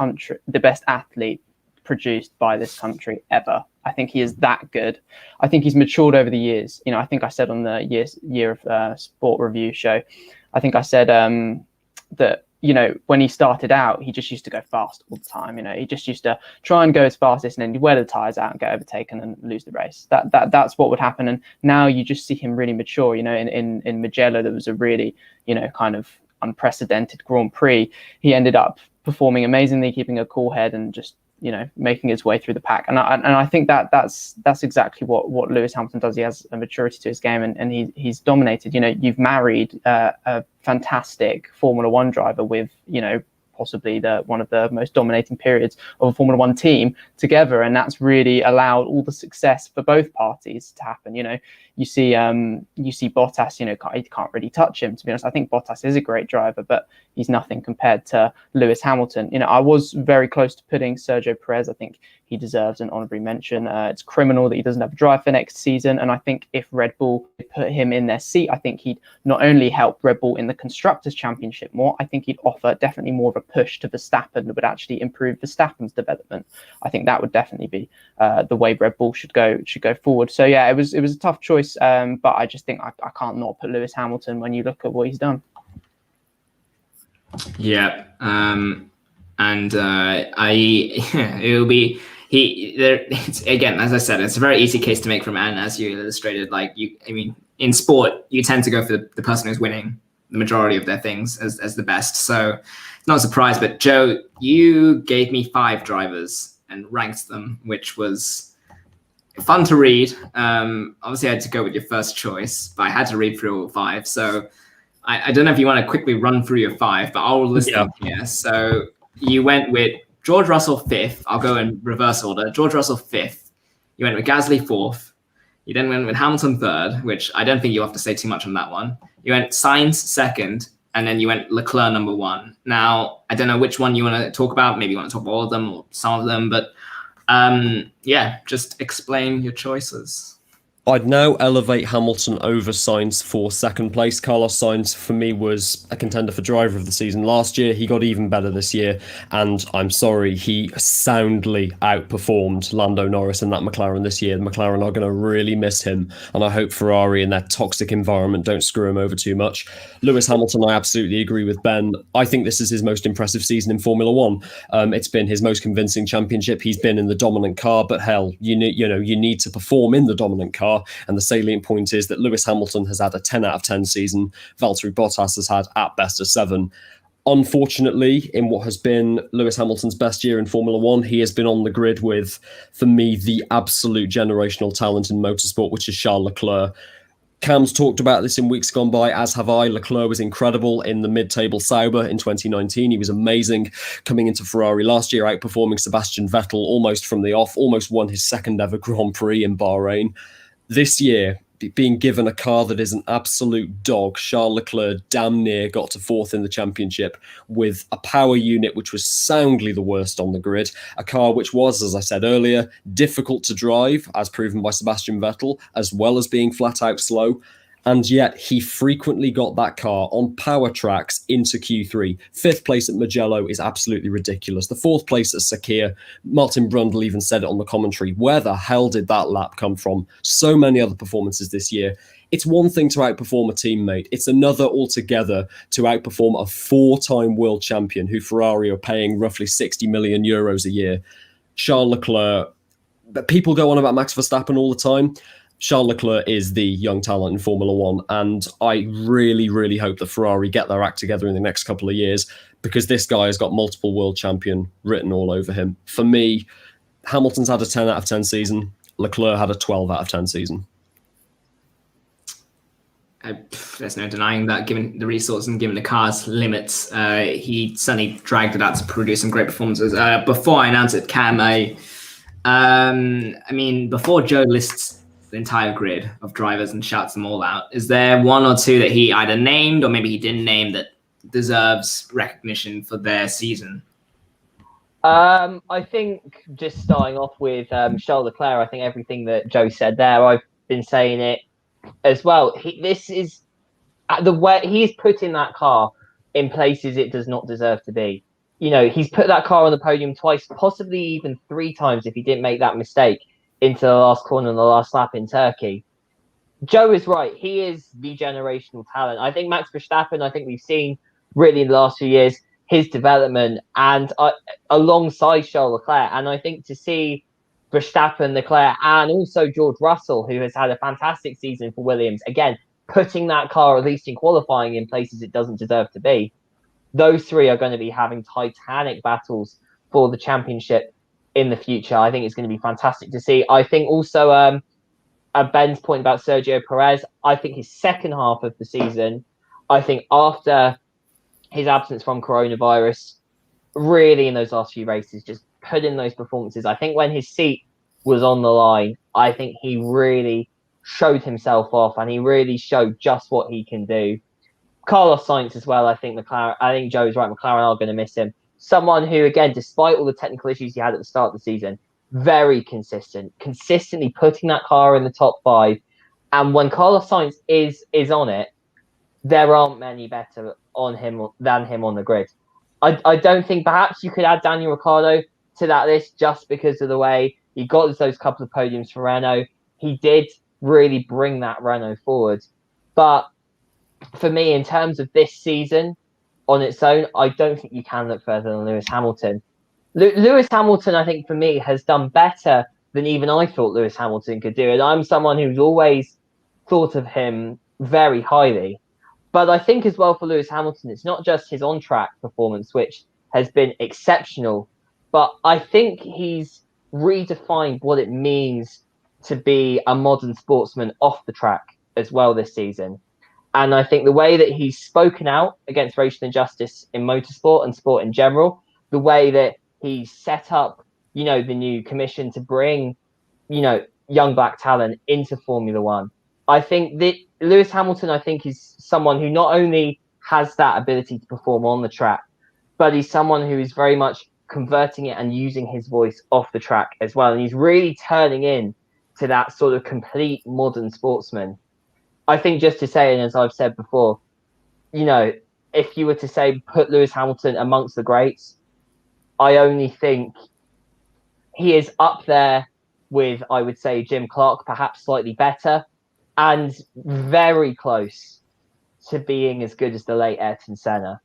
athlete produced by this country ever. I think he is that good. I think he's matured over the years. I think I said on the year of sport review show, I think I said that. When he started out, he just used to go fast all the time. He just used to try and go as fastest, and then he'd wear the tires out and get overtaken and lose the race. That's what would happen. And now you just see him really mature. In Mugello, there was a really, kind of unprecedented Grand Prix. He ended up performing amazingly, keeping a cool head, and just making his way through the pack. And I think that's exactly what Lewis Hamilton does. He has a maturity to his game, and he's dominated. You've married a fantastic Formula One driver with possibly one of the most dominating periods of a Formula One team together, and that's really allowed all the success for both parties to happen. You see Bottas, you can't really touch him, to be honest. I think Bottas is a great driver, but he's nothing compared to Lewis Hamilton. I was very close to putting Sergio Perez. I think he deserves an honorary mention. It's criminal that he doesn't have a drive for next season, and I think if Red Bull put him in their seat, I think he'd not only help Red Bull in the Constructors' Championship more, I think he'd offer definitely more of a push to Verstappen that would actually improve Verstappen's development. I think that would definitely be the way Red Bull should go forward. So yeah, it was a tough choice, but I just think I can't not put Lewis Hamilton when you look at what he's done. Yeah, it's again, as I said, it's a very easy case to make from, and as you illustrated, in sport, you tend to go for the person who's winning the majority of their things as the best. So it's not a surprise, but Joe, you gave me 5 drivers and ranked them, which was fun to read. Obviously I had to go with your first choice, but I had to read through all 5. So I don't know if you want to quickly run through your 5, but I'll list them here. So you went with George Russell 5th. I'll go in reverse order. George Russell 5th. You went with Gasly 4th. You then went with Hamilton 3rd, which I don't think you have to say too much on that one. You went Sainz 2nd, and then you went Leclerc number 1. Now, I don't know which one you want to talk about. Maybe you want to talk about all of them or some of them, but just explain your choices. I'd now elevate Hamilton over Sainz for second place. Carlos Sainz, for me, was a contender for driver of the season last year. He got even better this year, and I'm sorry, he soundly outperformed Lando Norris in that McLaren this year. The McLaren are going to really miss him, and I hope Ferrari in their toxic environment don't screw him over too much. Lewis Hamilton, I absolutely agree with Ben. I think this is his most impressive season in Formula One. It's been his most convincing championship. He's been in the dominant car, but hell, you need to perform in the dominant car. car. And the salient point is that Lewis Hamilton has had a 10 out of 10 season. Valtteri Bottas has had at best a 7. Unfortunately, in what has been Lewis Hamilton's best year in Formula One, he has been on the grid with, for me, the absolute generational talent in motorsport, which is Charles Leclerc. Cam's talked about this in weeks gone by, as have I. Leclerc was incredible in the mid-table Sauber in 2019. He was amazing coming into Ferrari last year, outperforming Sebastian Vettel almost from the off, almost won his second ever Grand Prix in Bahrain. This year, being given a car that is an absolute dog, Charles Leclerc damn near got to 4th in the championship with a power unit which was soundly the worst on the grid, a car which was, as I said earlier, difficult to drive, as proven by Sebastian Vettel, as well as being flat out slow. And yet he frequently got that car on power tracks into Q3. 5th place at Mugello is absolutely ridiculous. The 4th place at Sakir, Martin Brundle even said it on the commentary. Where the hell did that lap come from? So many other performances this year. It's one thing to outperform a teammate. It's another altogether to outperform a 4-time world champion who Ferrari are paying roughly 60 million euros a year. Charles Leclerc, but people go on about Max Verstappen all the time. Charles Leclerc is the young talent in Formula One, and I really, really hope that Ferrari get their act together in the next couple of years, because this guy has got multiple world champion written all over him. For me, Hamilton's had a 10 out of 10 season. Leclerc had a 12 out of 10 season. There's no denying that, given the resources and given the car's limits, he certainly dragged it out to produce some great performances. Before I announce it, Cam, I mean, before Joe lists the entire grid of drivers and shouts them all out, is there one or two that he either named or maybe he didn't name that deserves recognition for their season? I think just starting off with Charles Leclerc, I think everything that Joe said there, I've been saying it as well. This is the way he's putting that car in places it does not deserve to be. You know, he's put that car on the podium twice, possibly even 3 times if he didn't make that mistake into the last corner and the last lap in Turkey. Joe is right. He is the generational talent. I think Max Verstappen, I think we've seen really in the last few years his development and alongside Charles Leclerc. And I think to see Verstappen, Leclerc, and also George Russell, who has had a fantastic season for Williams, again, putting that car, at least in qualifying, in places it doesn't deserve to be. Those 3 are going to be having titanic battles for the championship in the future. I think it's going to be fantastic to see. I think also Ben's point about Sergio Perez, I think his second half of the season, I think after his absence from coronavirus, really in those last few races, just put in those performances. I think when his seat was on the line, I think he really showed himself off and he really showed just what he can do. Carlos Sainz as well, I think Joe's right, McLaren are going to miss him. Someone who, again, despite all the technical issues he had at the start of the season, very consistently putting that car in the top 5. And when Carlos Sainz is on it, there aren't many better than him on the grid. I don't think perhaps you could add Daniel Ricciardo to that list just because of the way he got those couple of podiums for Renault. He did really bring that Renault forward. But for me, in terms of this season, on its own, I don't think you can look further than Lewis Hamilton. Lewis Hamilton, I think, for me, has done better than even I thought Lewis Hamilton could do. And I'm someone who's always thought of him very highly. But I think as well for Lewis Hamilton, it's not just his on-track performance, which has been exceptional, but I think he's redefined what it means to be a modern sportsman off the track as well this season. And I think the way that he's spoken out against racial injustice in motorsport and sport in general, the way that he's set up, the new commission to bring, young black talent into Formula One. I think that Lewis Hamilton, is someone who not only has that ability to perform on the track, but he's someone who is very much converting it and using his voice off the track as well. And he's really turning in to that sort of complete modern sportsman. I think just to say, and as I've said before, if you were to say put Lewis Hamilton amongst the greats, I only think he is up there with, I would say, Jim Clark, perhaps slightly better, and very close to being as good as the late Ayrton Senna.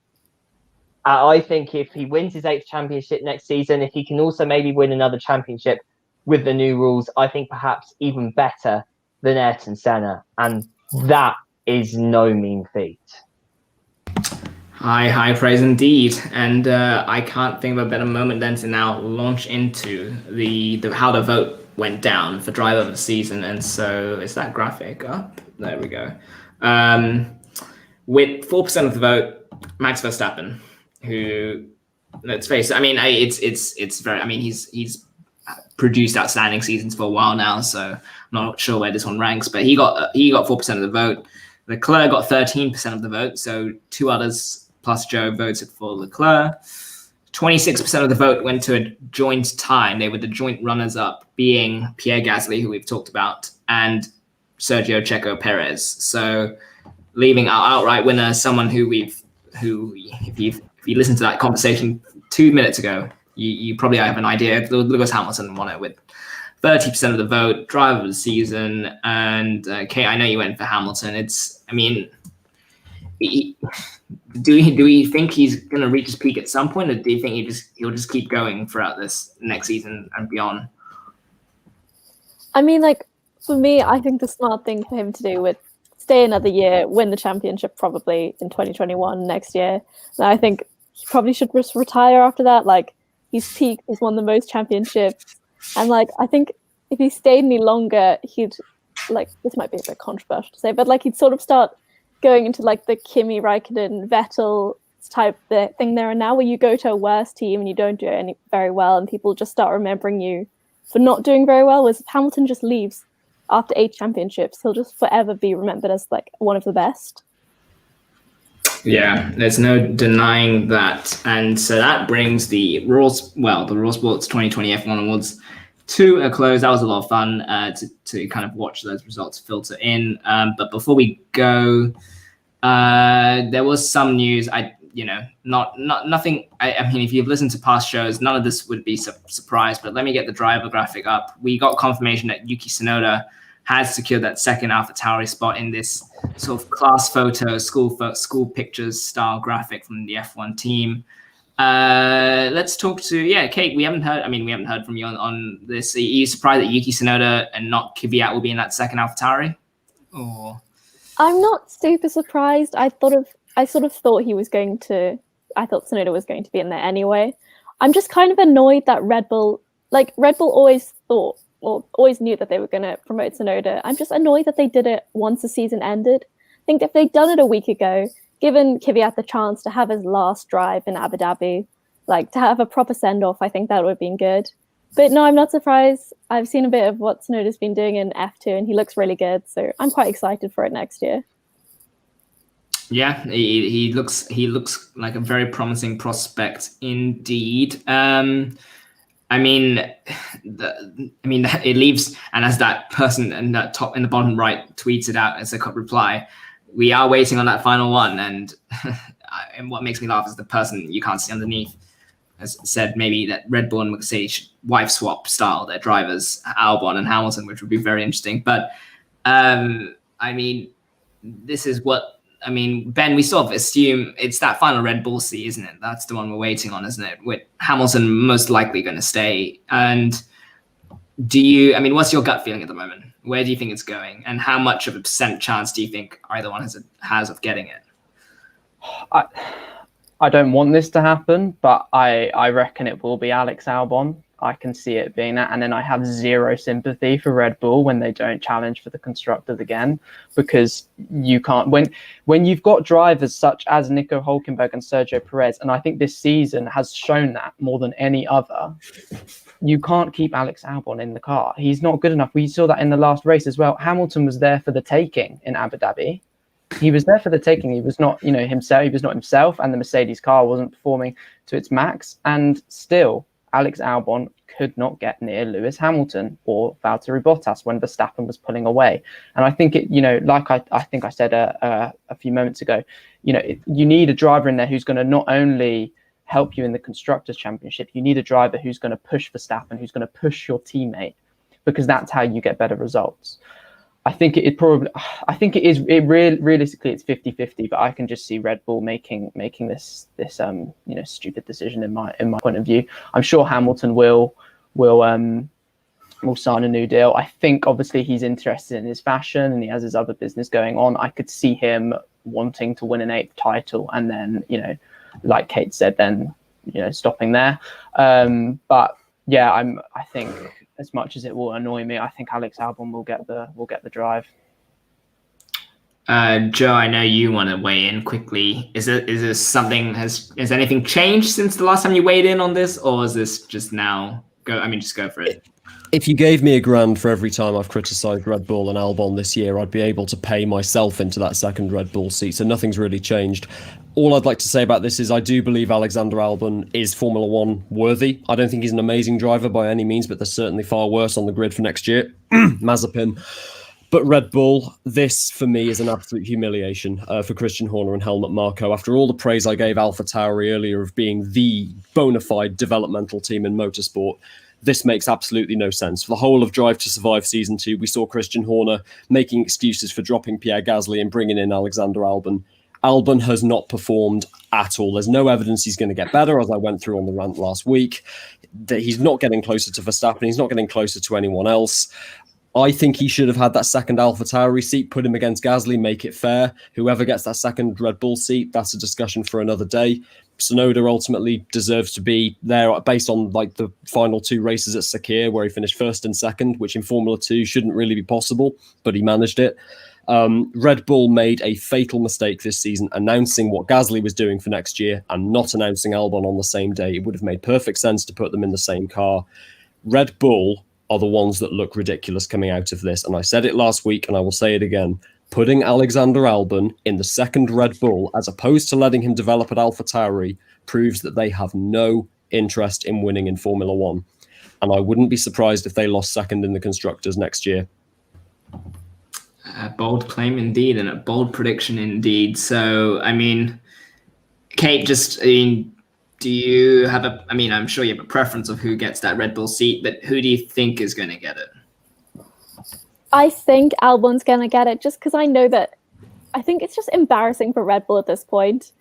I think if he wins his 8th championship next season, if he can also maybe win another championship with the new rules, I think perhaps even better than Ayrton Senna, and that is no mean feat. High praise indeed, and I can't think of a better moment than to now launch into the how the vote went down for driver of the season. And so, is that graphic up? There we go. With 4% of the vote, Max Verstappen, who, let's face it, I mean, it's very. I mean, he's produced outstanding seasons for a while now, so I'm not sure where this one ranks, but he got 4% of the vote. Leclerc got 13% of the vote, so two others plus Joe voted for Leclerc. 26% of the vote went to a joint tie, and they were the joint runners-up, being Pierre Gasly, who we've talked about, and Sergio Checo Perez. So leaving our outright winner, someone who if you listened to that conversation 2 minutes ago, you probably have an idea. Lewis Hamilton won it with 30% of the vote, driver of the season. And Kate, I know you went for Hamilton. Do we think he's going to reach his peak at some point, or do you think he'll just keep going throughout this next season and beyond? I mean, like, for me, I think the smart thing for him to do would stay another year, win the championship probably in 2021 next year. And I think he probably should just retire after that. Like, he's peaked, he's won the most championships. And like, I think if he stayed any longer, he'd, like, this might be a bit controversial to say, but like, he'd sort of start going into like the Kimi Raikkonen Vettel type thing there and now, where you go to a worse team and you don't do it very well, and people just start remembering you for not doing very well. Whereas if Hamilton just leaves after 8 championships, he'll just forever be remembered as like one of the best. Yeah, there's no denying that. And so that brings the Raw Sports 2020 F1 Awards to a close. That was a lot of fun to kind of watch those results filter in. But before we go, there was some news. Nothing. I mean, if you've listened to past shows, none of this would be surprise. But let me get the driver graphic up. We got confirmation that Yuki Tsunoda has secured that second Alpha Tauri spot in this sort of class photo, school pictures style graphic from the F1 team. Let's talk to Kate. We haven't heard from you on this. Are you surprised that Yuki Tsunoda and not Kvyat will be in that second Alpha Tauri? Or I'm not super surprised. I sort of thought Tsunoda was going to be in there anyway. I'm just kind of annoyed that Red Bull always knew that they were going to promote Tsunoda. I'm just annoyed that they did it once the season ended. I think if they'd done it a week ago, given Kvyat the chance to have his last drive in Abu Dhabi, like to have a proper send-off, I think that would have been good. But no, I'm not surprised. I've seen a bit of what Tsunoda's been doing in F2, and he looks really good. So I'm quite excited for it next year. Yeah, he looks like a very promising prospect indeed. It leaves, and as that person in that top in the bottom right tweets it out as a reply, we are waiting on that final one. And what makes me laugh is the person you can't see underneath has said maybe that Red Bull and Mercedes should wife swap style their drivers, Albon and Hamilton, which would be very interesting. But this is what. Ben, we sort of assume it's that final Red Bull seat, isn't it? That's the one we're waiting on, isn't it? With Hamilton most likely going to stay. And what's your gut feeling at the moment? Where do you think it's going? And how much of a % chance do you think either one has of getting it? I don't want this to happen, but I reckon it will be Alex Albon. I can see it being that. And then I have zero sympathy for Red Bull when they don't challenge for the constructors again, because you can't, when you've got drivers such as Nico Hülkenberg and Sergio Perez, and I think this season has shown that more than any other, you can't keep Alex Albon in the car. He's not good enough. We saw that in the last race as well. Hamilton was there for the taking in Abu Dhabi. He was there for the taking. He was not, himself. He was not himself, and the Mercedes car wasn't performing to its max. And still, Alex Albon could not get near Lewis Hamilton or Valtteri Bottas when Verstappen was pulling away. And I think like I think I said a few moments ago, you need a driver in there who's going to not only help you in the Constructors' Championship, you need a driver who's going to push Verstappen, who's going to push your teammate, because that's how you get better results. I think realistically it's 50-50, but I can just see Red Bull making this stupid decision in my point of view. I'm sure Hamilton will will sign a new deal. I think obviously he's interested in his fashion and he has his other business going on. I could see him wanting to win an 8th title and then, like Kate said, then, stopping there. But yeah, I think as much as it will annoy me, I think Alex Albon will get the drive. Joe, I know you want to weigh in quickly. Is this something, has anything changed since the last time you weighed in on this, or is this just now just go for it? If you gave me $1,000 for every time I've criticised Red Bull and Albon this year, I'd be able to pay myself into that second Red Bull seat. So nothing's really changed. All I'd like to say about this is I do believe Alexander Albon is Formula One worthy. I don't think he's an amazing driver by any means, but there's certainly far worse on the grid for next year. Mazepin. But Red Bull, this for me is an absolute humiliation for Christian Horner and Helmut Marko. After all the praise I gave Alpha Tauri earlier of being the bona fide developmental team in motorsport, this makes absolutely no sense. For the whole of Drive to Survive Season 2, we saw Christian Horner making excuses for dropping Pierre Gasly and bringing in Alexander Albon. Albon has not performed at all. There's no evidence he's going to get better, as I went through on the rant last week. That he's not getting closer to Verstappen. He's not getting closer to anyone else. I think he should have had that second Alpha Tauri seat, put him against Gasly, make it fair. Whoever gets that second Red Bull seat, that's a discussion for another day. Tsunoda ultimately deserves to be there based on like the final 2 races at Sakir, where he finished first and second, which in Formula 2 shouldn't really be possible, but he managed it. Red Bull made a fatal mistake this season, announcing what Gasly was doing for next year and not announcing Albon on the same day. It would have made perfect sense to put them in the same car. Red Bull are the ones that look ridiculous coming out of this. And I said it last week and I will say it again. Putting Alexander Albon in the second Red Bull, as opposed to letting him develop at Alpha Tauri, proves that they have no interest in winning in Formula One. And I wouldn't be surprised if they lost second in the Constructors next year. A bold claim indeed, and a bold prediction indeed. So, Kate, do you have I'm sure you have a preference of who gets that Red Bull seat, but who do you think is going to get it? I think Albon's going to get it just because I think it's just embarrassing for Red Bull at this point.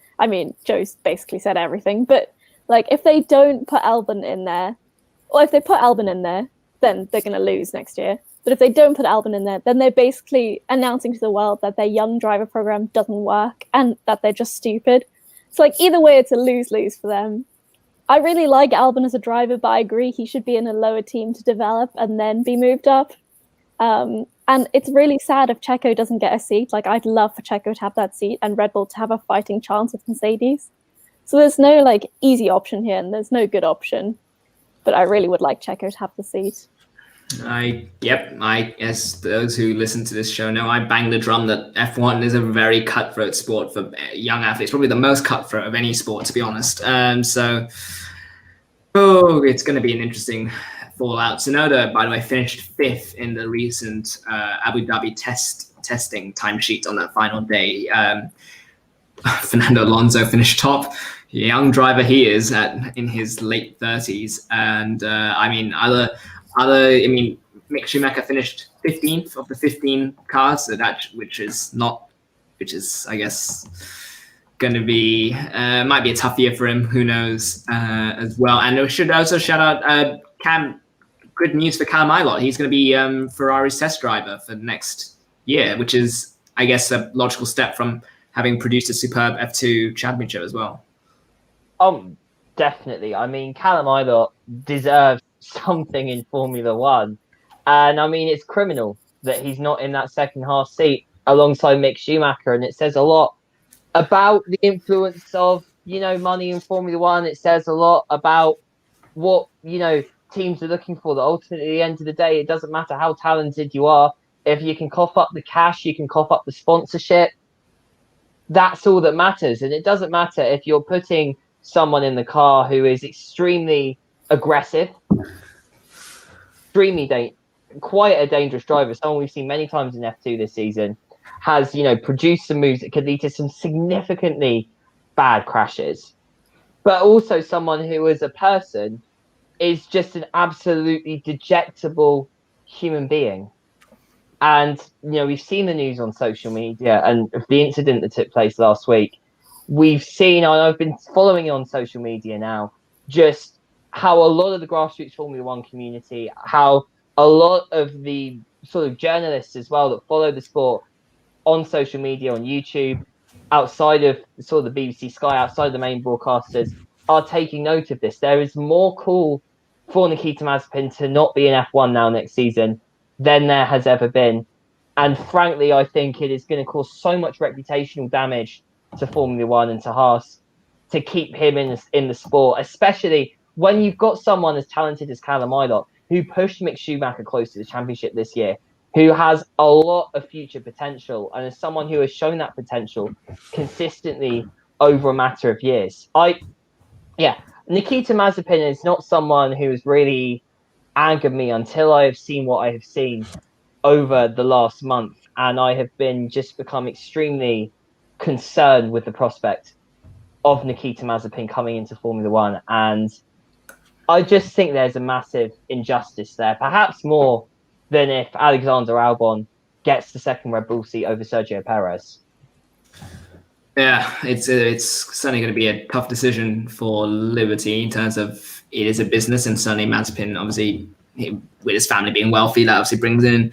Joe's basically said everything, but if they don't put Albon in there, or if they put Albon in there, then they're going to lose next year. But if they don't put Albon in there, then they're basically announcing to the world that their young driver program doesn't work and that they're just stupid. So either way, it's a lose-lose for them. I really like Albon as a driver, but I agree he should be in a lower team to develop and then be moved up. And it's really sad if Checo doesn't get a seat. I'd love for Checo to have that seat and Red Bull to have a fighting chance with Mercedes. So there's no easy option here and there's no good option. But I really would like Checo to have the seat. I guess those who listen to this show know I bang the drum that F1 is a very cutthroat sport for young athletes, probably the most cutthroat of any sport, to be honest. So it's going to be an interesting fallout. Tsunoda, by the way, finished 5th in the recent Abu Dhabi testing timesheet on that final day. Fernando Alonso finished top. Young driver he is in his late 30s, and Mick Schumacher finished 15th of the 15 cars, which is I guess going to be might be a tough year for him. Who knows as well. And we should also shout out Cam. Good news for Cam Ilott. He's going to be Ferrari's test driver for next year, which is, I guess, a logical step from having produced a superb F2 championship as well. Definitely. Callum Ilott deserves something in Formula One. And it's criminal that he's not in that second half seat alongside Mick Schumacher. And it says a lot about the influence of, money in Formula One. It says a lot about what, teams are looking for, that ultimately at the end of the day, it doesn't matter how talented you are. If you can cough up the cash, you can cough up the sponsorship. That's all that matters. And it doesn't matter if you're putting someone in the car who is extremely aggressive, quite a dangerous driver, someone we've seen many times in F2 this season, has, produced some moves that could lead to some significantly bad crashes. But also someone who, as a person, is just an absolutely dejectable human being. And, we've seen the news on social media and the incident that took place last week. We've seen, I've been following it on social media now, just how a lot of the grassroots Formula One community, how a lot of the sort of journalists as well that follow the sport on social media, on YouTube, outside of sort of the BBC Sky, outside of the main broadcasters, are taking note of this. There is more call for Nikita Mazepin to not be in F1 now next season than there has ever been. And frankly, I think it is going to cause so much reputational damage to Formula One and to Haas to keep him in the sport, especially when you've got someone as talented as Callum Ilott, who pushed Mick Schumacher close to the championship this year, who has a lot of future potential, and as someone who has shown that potential consistently over a matter of years. Nikita Mazepin is not someone who has really angered me until I have seen what I have seen over the last month, and I have become extremely concerned with the prospect of Nikita Mazepin coming into Formula One, and I just think there's a massive injustice there, perhaps more than if Alexander Albon gets the second Red Bull seat over Sergio Perez. Yeah, it's certainly going to be a tough decision for Liberty in terms of it is a business, and certainly Mazepin, obviously, with his family being wealthy, that obviously brings in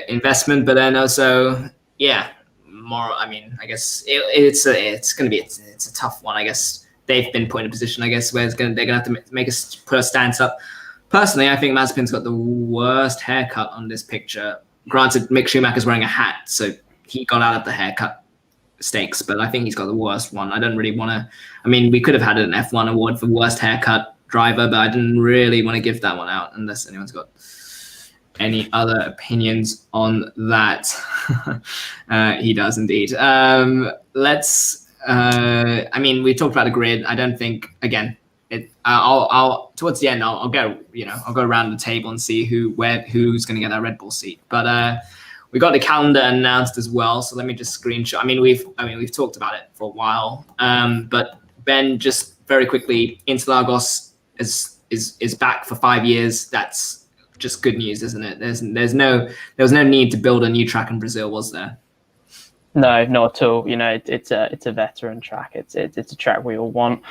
investment, but then also, more. I mean, I guess it's going to be it's a tough one. I guess they've been put in a position, I guess, where they're going to have to put a stance up. Personally, I think Mazepin's got the worst haircut on this picture. Granted, Mick Schumacher's wearing a hat, so he got out of the haircut stakes, but I think he's got the worst one. I don't really want to. I mean, we could have had an F1 award for worst haircut driver, but I didn't really want to give that one out unless anyone's got any other opinions on that. He does indeed. Let's. I mean, we talked about the grid. I don't think again. I'll towards the end. I'll go. I'll go around the table and see who's going to get that Red Bull seat. But we got the calendar announced as well. So let me just screenshot. I mean, we've talked about it for a while. But Ben, just very quickly, Interlagos is back for 5 years. That's just good news, isn't it? There was no need to build a new track in Brazil, was there? No, not at all. It's a veteran track. It's a track we all want.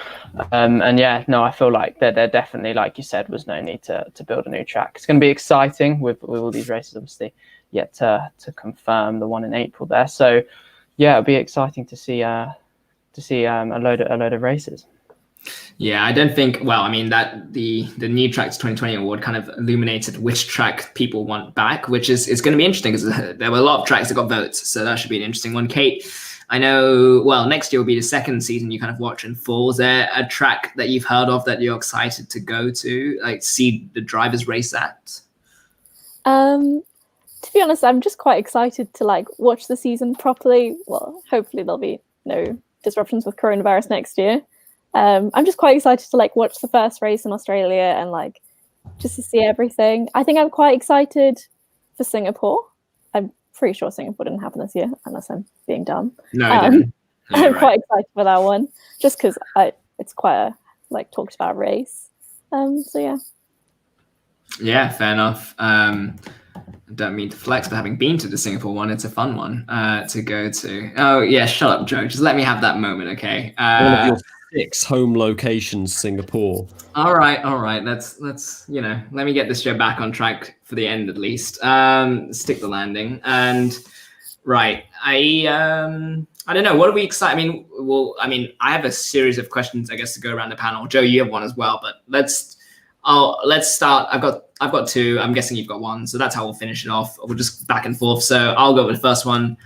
I feel like there definitely, like you said, was no need to build a new track. It's going to be exciting with all these races, obviously, yet to confirm the one in April there. So, yeah, it'll be exciting to see a load of races. Yeah, I don't think. Well, I mean that the New Tracks 2020 award kind of illuminated which track people want back, which is going to be interesting because there were a lot of tracks that got votes, so that should be an interesting one. Kate, I know. Well, next year will be the second season you kind of watch in full. Is there a track that you've heard of that you're excited to go to, like see the drivers race at? To be honest, I'm just quite excited to watch the season properly. Well, hopefully there'll be no disruptions with coronavirus next year. I'm just quite excited to watch the first race in Australia and just to see everything. I think I'm quite excited for Singapore. I'm pretty sure Singapore didn't happen this year, unless I'm being dumb. No, it didn't. No, I'm quite excited for that one, just because it's quite a talked about race. So yeah. Yeah, fair enough. I don't mean to flex, but having been to the Singapore one, it's a fun one to go to. Oh yeah, shut up, Joe. Just let me have that moment, okay? One of your 6 home locations, Singapore. All right. Let's let me get this show back on track for the end at least. Stick the landing and right. I don't know. What are we excited? I mean, I have a series of questions, I guess, to go around the panel. Joe, you have one as well, but let's start. I've got 2. I'm guessing you've got 1, so that's how we'll finish it off. We'll just back and forth. So I'll go with the first one.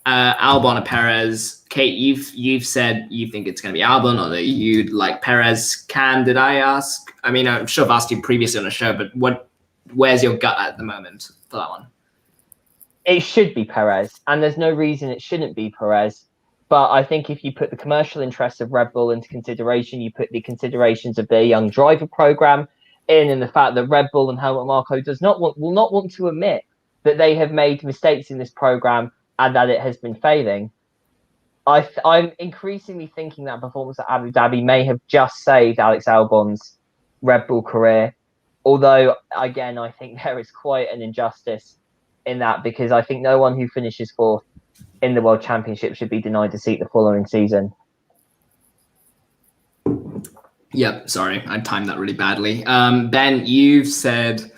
Albon or Perez. Kate, you've said you think it's going to be Albon or that you'd like Perez. Cam, did I ask? I mean, I'm sure I've asked you previously on the show, but where's your gut at the moment for that one? It should be Perez, and there's no reason it shouldn't be Perez. But I think if you put the commercial interests of Red Bull into consideration, you put the considerations of their young driver program in, and the fact that Red Bull and Helmut Marko will not want to admit that they have made mistakes in this program and that it has been failing. I'm increasingly thinking that performance at Abu Dhabi may have just saved Alex Albon's Red Bull career. Although, again, I think there is quite an injustice in that, because I think no one who finishes 4th in the World Championship should be denied a seat the following season. Yep, sorry, I timed that really badly. Ben, you've said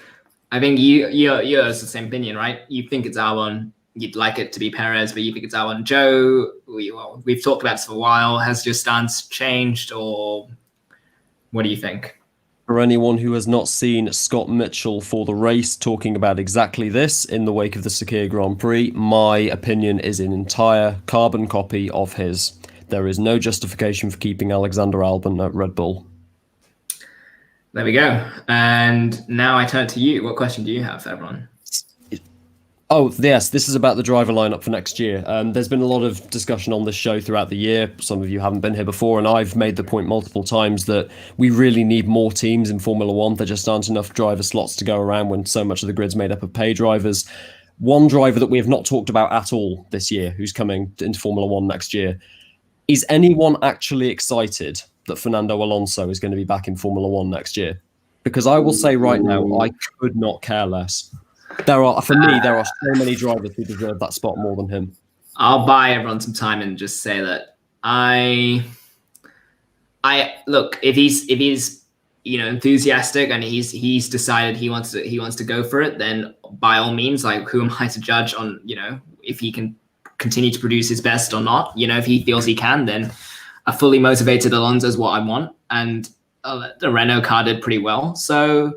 I think you're the same opinion, right? You think it's Albon. You'd like it to be Perez, but you think it's Albon. Joe, we've talked about this for a while. Has your stance changed, or what do you think? For anyone who has not seen Scott Mitchell for the race talking about exactly this in the wake of the Sakir Grand Prix, my opinion is an entire carbon copy of his. There is no justification for keeping Alexander Albon at Red Bull. There we go. And now I turn to you. What question do you have for everyone? Oh, yes, this is about the driver lineup for next year. There's been a lot of discussion on this show throughout the year. Some of you haven't been here before, and I've made the point multiple times that we really need more teams in Formula One. There just aren't enough driver slots to go around when so much of the grid's made up of pay drivers. One driver that we have not talked about at all this year, who's coming into Formula One next year. Is anyone actually excited that Fernando Alonso is going to be back in Formula One next year? Because I will say right now, I could not care less. There are so many drivers who deserve that spot more than him. I'll buy everyone some time and just say that I look, if he's enthusiastic and he's decided he wants to go for it, then by all means, like, who am I to judge on if he can continue to produce his best or not? If he feels he can, then a fully motivated Alonso is what I want, and the Renault car did pretty well. So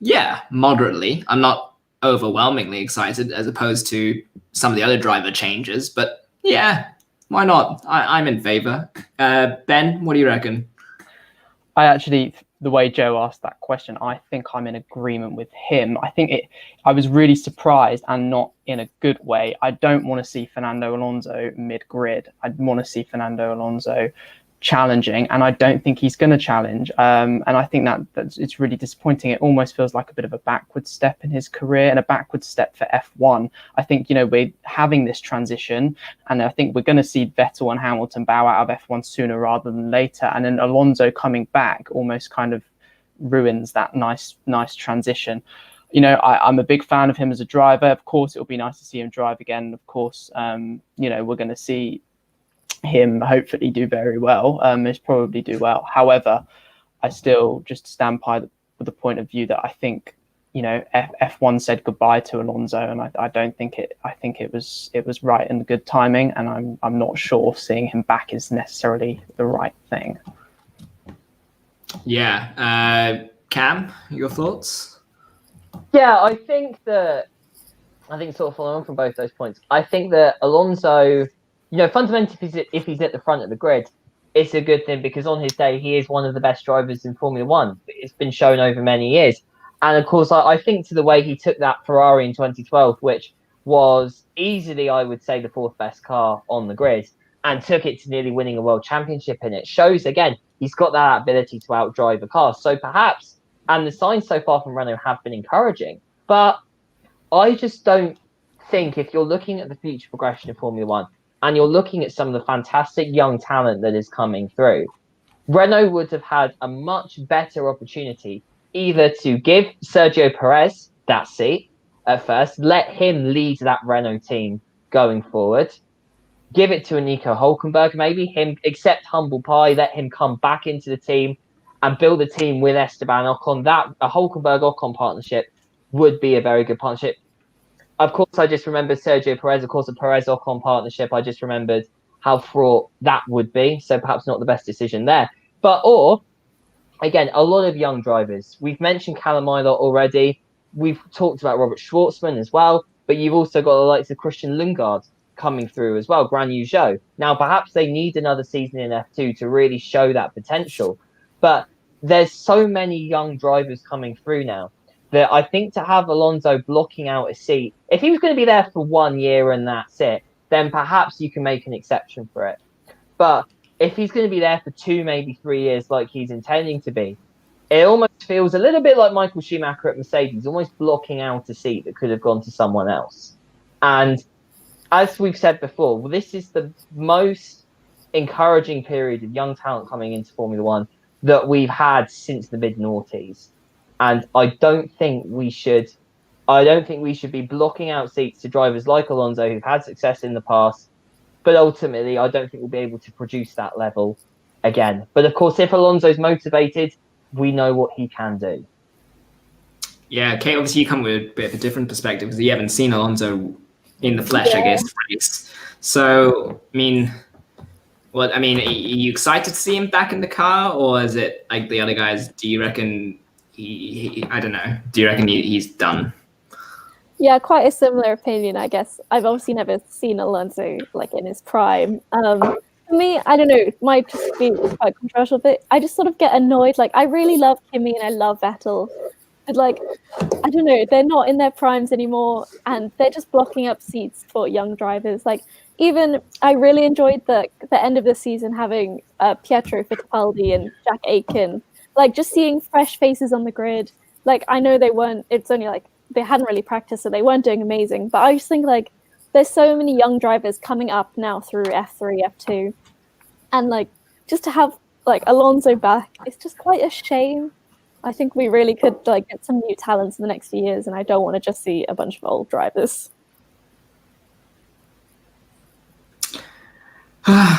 yeah, moderately. I'm not overwhelmingly excited as opposed to some of the other driver changes, but yeah, why not? I'm in favor. Ben, what do you reckon? I actually, the way Joe asked that question, I think I'm in agreement with him. I was really surprised, and not in a good way. I don't want to see Fernando Alonso mid-grid. I want to see Fernando Alonso challenging, and I don't think he's going to challenge. And I think that's it's really disappointing. It almost feels like a bit of a backward step in his career and a backward step for F1. I think, we're having this transition, and I think we're going to see Vettel and Hamilton bow out of F1 sooner rather than later. And then Alonso coming back almost kind of ruins that nice transition. I'm a big fan of him as a driver. Of course, it'll be nice to see him drive again. Of course, we're going to see him hopefully do very well. Most probably do well. However, I still just stand by the point of view that I think F1 said goodbye to Alonso, and I don't think it. I think it was right and good timing, and I'm not sure seeing him back is necessarily the right thing. Yeah, Cam, your thoughts? Yeah, I think sort of following on from both those points, I think that Alonso, fundamentally, if he's at the front of the grid, it's a good thing, because on his day, he is one of the best drivers in Formula One. It's been shown over many years. And of course, I think to the way he took that Ferrari in 2012, which was easily, I would say, the fourth best car on the grid, and took it to nearly winning a world championship in it, shows, again, he's got that ability to outdrive a car. So perhaps, and the signs so far from Renault have been encouraging, but I just don't think, if you're looking at the future progression of Formula One, and you're looking at some of the fantastic young talent that is coming through, Renault would have had a much better opportunity either to give Sergio Perez that seat at first, let him lead that Renault team going forward, give it to a Nico Hülkenberg, maybe him accept humble pie, let him come back into the team and build a team with Esteban Ocon. A Hülkenberg-Ocon partnership would be a very good partnership. Of course, I just remembered Sergio Perez, of course, a Perez-Ocon partnership. I just remembered how fraught that would be. So perhaps not the best decision there. Or, again, a lot of young drivers. We've mentioned Callum Ilott already. We've talked about Robert Schwartzman as well. But you've also got the likes of Christian Lundgaard coming through as well, Guan Yu Zhou. Now, perhaps they need another season in F2 to really show that potential. But there's so many young drivers coming through now that I think to have Alonso blocking out a seat, if he was going to be there for 1 year and that's it, then perhaps you can make an exception for it. But if he's going to be there for 2, maybe 3 years like he's intending to be, it almost feels a little bit like Michael Schumacher at Mercedes, almost blocking out a seat that could have gone to someone else. And as we've said before, this is the most encouraging period of young talent coming into Formula One that we've had since the mid-noughties. And I don't think we should be blocking out seats to drivers like Alonso who've had success in the past. But ultimately, I don't think we'll be able to produce that level again. But of course, if Alonso's motivated, we know what he can do. Yeah, Kate, obviously you come with a bit of a different perspective because you haven't seen Alonso in the flesh, I guess, race. So, I mean, are you excited to see him back in the car, or is it like the other guys? Do you reckon I don't know. Do you reckon he's done? Yeah, quite a similar opinion, I guess. I've obviously never seen Alonso like in his prime. For me, I don't know, it might just be quite controversial, but I just sort of get annoyed. Like, I really love Kimi and I love Vettel, but like, I don't know, they're not in their primes anymore, and they're just blocking up seats for young drivers. Like, even I really enjoyed the end of the season having Pietro Fittipaldi and Jack Aitken. Like, just seeing fresh faces on the grid. Like, I know they weren't. It's only like they hadn't really practiced, so they weren't doing amazing. But I just think like there's so many young drivers coming up now through F3, F2, and like just to have like Alonso back, it's just quite a shame. I think we really could like get some new talents in the next few years, and I don't want to just see a bunch of old drivers.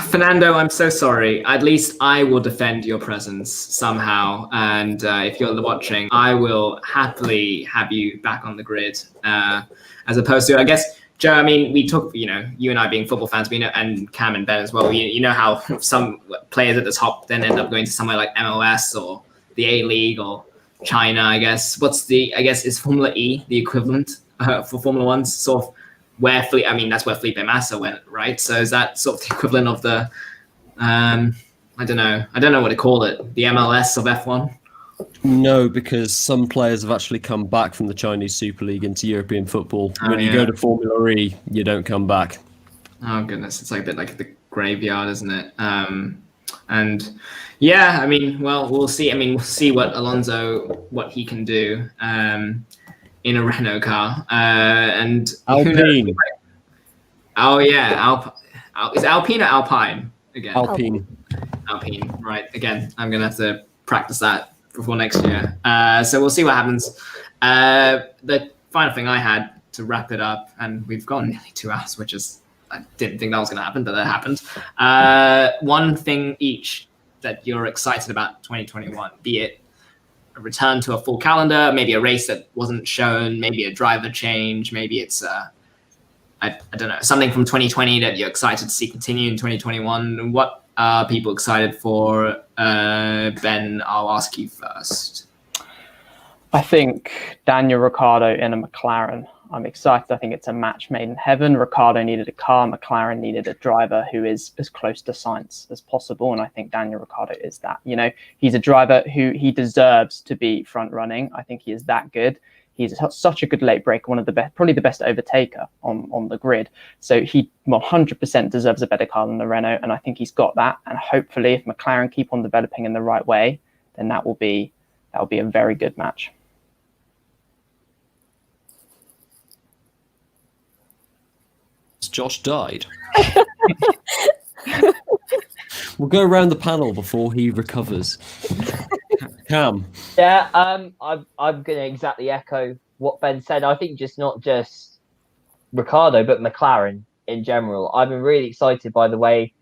Fernando, I'm so sorry. At least I will defend your presence somehow. And if you're watching, I will happily have you back on the grid. As opposed to, I guess, Joe, I mean, we talk, you and I being football fans, we know, and Cam and Ben as well, you know how some players at the top then end up going to somewhere like MLS or the A-League or China, I guess. Is Formula E the equivalent for Formula One? Sort of that's where Felipe Massa went, right? So is that sort of the equivalent of the, I don't know what to call it, the MLS of F1? No, because some players have actually come back from the Chinese Super League into European football. When you go to Formula E, you don't come back. Oh goodness, it's like a bit like the graveyard, isn't it? And yeah, I mean, well, we'll see. I mean, we'll see what he can do in a Renault car. And Alpine. Oh yeah, is it Alpine or Alpine again? Alpine, right. Again, I'm gonna have to practice that before next year. So we'll see what happens. The final thing I had to wrap it up, and we've gone nearly 2 hours, which is, I didn't think that was going to happen, but that happened. One thing each that you're excited about 2021, be it a return to a full calendar, maybe a race that wasn't shown, maybe a driver change, maybe it's I don't know, something from 2020 that you're excited to see continue in 2021. What are people excited for? Ben, I'll ask you first. I think Daniel Ricciardo in a McLaren. I'm excited. I think it's a match made in heaven. Ricciardo needed a car. McLaren needed a driver who is as close to science as possible. And I think Daniel Ricciardo is that. He's a driver who he deserves to be front running. I think he is that good. He's such a good late breaker, one of the best, probably the best overtaker on the grid. So he 100% deserves a better car than the Renault. And I think he's got that. And hopefully if McLaren keep on developing in the right way, then that will be a very good match. Josh died. We'll go around the panel before he recovers. Cam. Yeah, I'm going to exactly echo what Ben said. I think not just Ricciardo, but McLaren in general. I've been really excited by the way.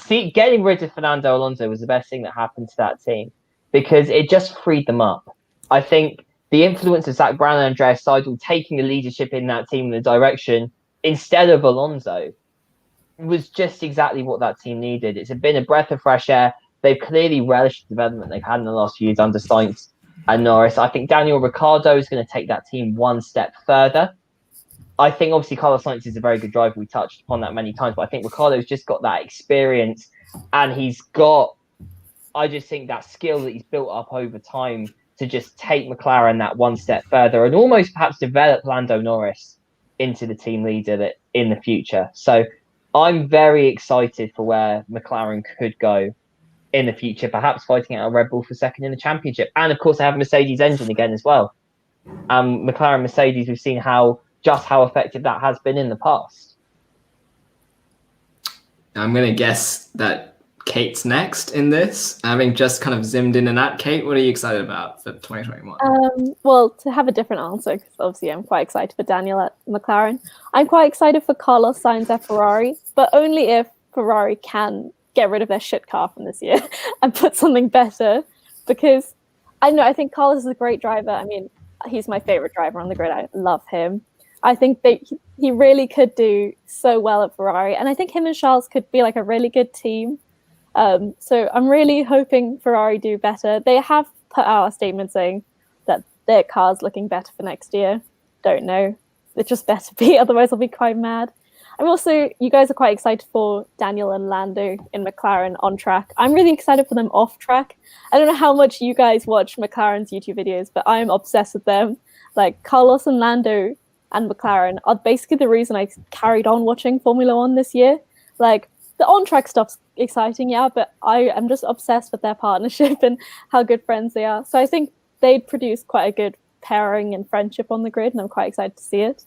Getting rid of Fernando Alonso was the best thing that happened to that team because it just freed them up. I think the influence of Zach Brown and Andreas Seidel taking the leadership in that team in the direction instead of Alonso was just exactly what that team needed. It's been a breath of fresh air. They've clearly relished the development they've had in the last few years under Sainz and Norris. I think Daniel Ricciardo is going to take that team one step further. I think obviously Carlos Sainz is a very good driver. We touched upon that many times, but I think Ricciardo's just got that experience and he's got, I just think that skill that he's built up over time to just take McLaren that one step further and almost perhaps develop Lando Norris into the team leader in the future. So I'm very excited for where McLaren could go in the future, perhaps fighting out a Red Bull for second in the championship. And of course, they have a Mercedes engine again as well. McLaren Mercedes, we've seen how effective that has been in the past. I'm going to guess that Kate's next in this. Having just kind of zoomed in and out, Kate, what are you excited about for 2021? Well, to have a different answer, because obviously I'm quite excited for Daniel at McLaren. I'm quite excited for Carlos Sainz at Ferrari, but only if Ferrari can get rid of their shit car from this year and put something better. Because I think Carlos is a great driver. I mean, he's my favorite driver on the grid. I love him. I think he really could do so well at Ferrari, and I think him and Charles could be like a really good team. So I'm really hoping Ferrari do better. They have put out a statement saying that their car's looking better for next year. Don't know. It just better be, otherwise I'll be quite mad. You guys are quite excited for Daniel and Lando in McLaren on track. I'm really excited for them off track. I don't know how much you guys watch McLaren's YouTube videos, but I'm obsessed with them. Like Carlos and Lando and McLaren are basically the reason I carried on watching Formula One this year. Like the on-track stuff's exciting, yeah, but I am just obsessed with their partnership and how good friends they are. So I think they'd produce quite a good pairing and friendship on the grid, and I'm quite excited to see it.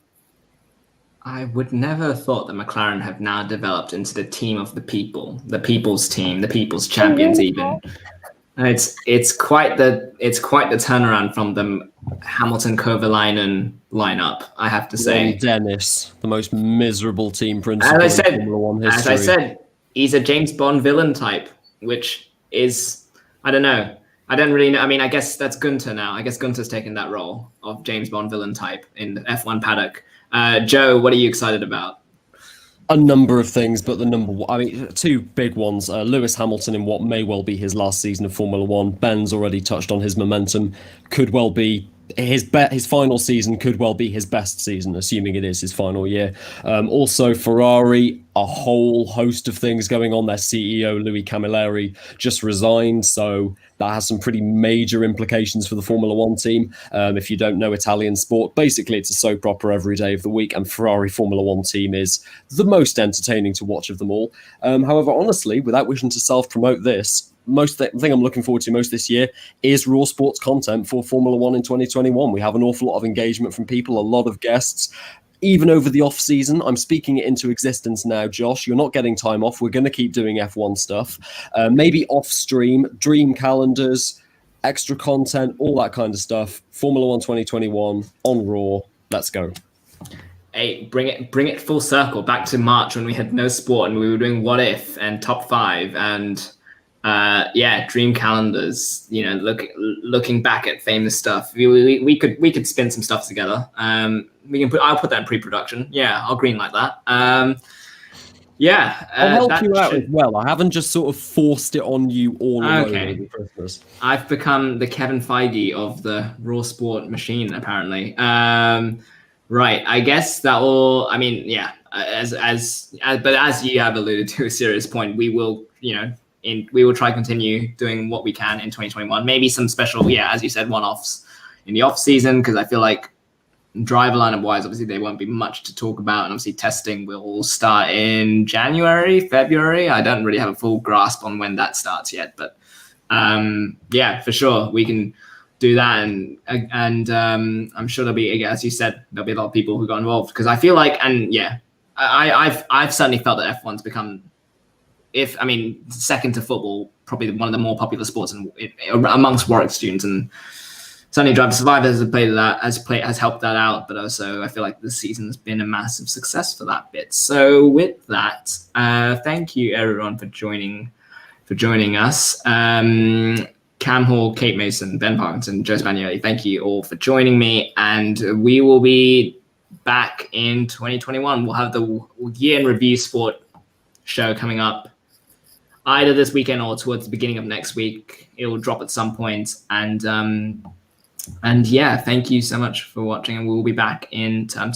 I would never have thought that McLaren have now developed into the team of the people, the people's team, the people's champions. Even it's quite the turnaround from the Hamilton Kovalainen lineup, I have to say. Dennis, the most miserable team principal in Formula One history. As I said, he's a James Bond villain type, which is, I don't know. I don't really know. I mean, I guess that's Gunter now. I guess Gunter's taken that role of James Bond villain type in the F1 Paddock. Joe, what are you excited about? A number of things, but two big ones. Lewis Hamilton in what may well be his last season of Formula One. Ben's already touched on his momentum. Could well be his final season, could well be his best season, assuming it is his final year. Also, Ferrari, a whole host of things going on. Their CEO, Louis Camilleri, just resigned, so that has some pretty major implications for the Formula One team. If you don't know Italian sport, basically it's a soap opera every day of the week, and Ferrari Formula One team is the most entertaining to watch of them all. However, honestly, without wishing to self-promote this, thing I'm looking forward to most this year is Raw Sports content for Formula One in 2021. We have an awful lot of engagement from people, a lot of guests. Even over the off season, I'm speaking it into existence now, Josh. You're not getting time off. We're going to keep doing F1 stuff. Maybe off stream, dream calendars, extra content, all that kind of stuff. Formula One 2021 on Raw. Let's go. Hey, bring it full circle back to March when we had no sport and we were doing What If and Top 5 and dream calendars. You know, looking back at famous stuff. We could spin some stuff together. I'll put that in pre-production. Yeah, I'll green like that. I'll help you out as well. I haven't just sort of forced it on you all alone over Christmas. I've become the Kevin Feige of the Raw Sport machine, apparently. Right. I guess that will. I mean, yeah. But as you have alluded to, a serious point, we will. We will try to continue doing what we can in 2021. Maybe some special, as you said, one-offs in the off season, because I feel like driver lineup wise, obviously there won't be much to talk about, and obviously testing will start in January, February. I don't really have a full grasp on when that starts yet, but for sure we can do that, and I'm sure there'll be, as you said, there'll be a lot of people who got involved, because I feel like, I've certainly felt that F1's become, second to football, probably one of the more popular sports amongst Warwick students, and certainly Drive to Survive has helped that out. But also, I feel like this season has been a massive success for that bit. So with that, thank you everyone for joining us. Cam Hall, Kate Mason, Ben Parkinson, Joe Spagnoli, thank you all for joining me, and we will be back in 2021. We'll have the year in review sport show coming up either this weekend or towards the beginning of next week. It will drop at some point, and thank you so much for watching, and we'll be back in term 2.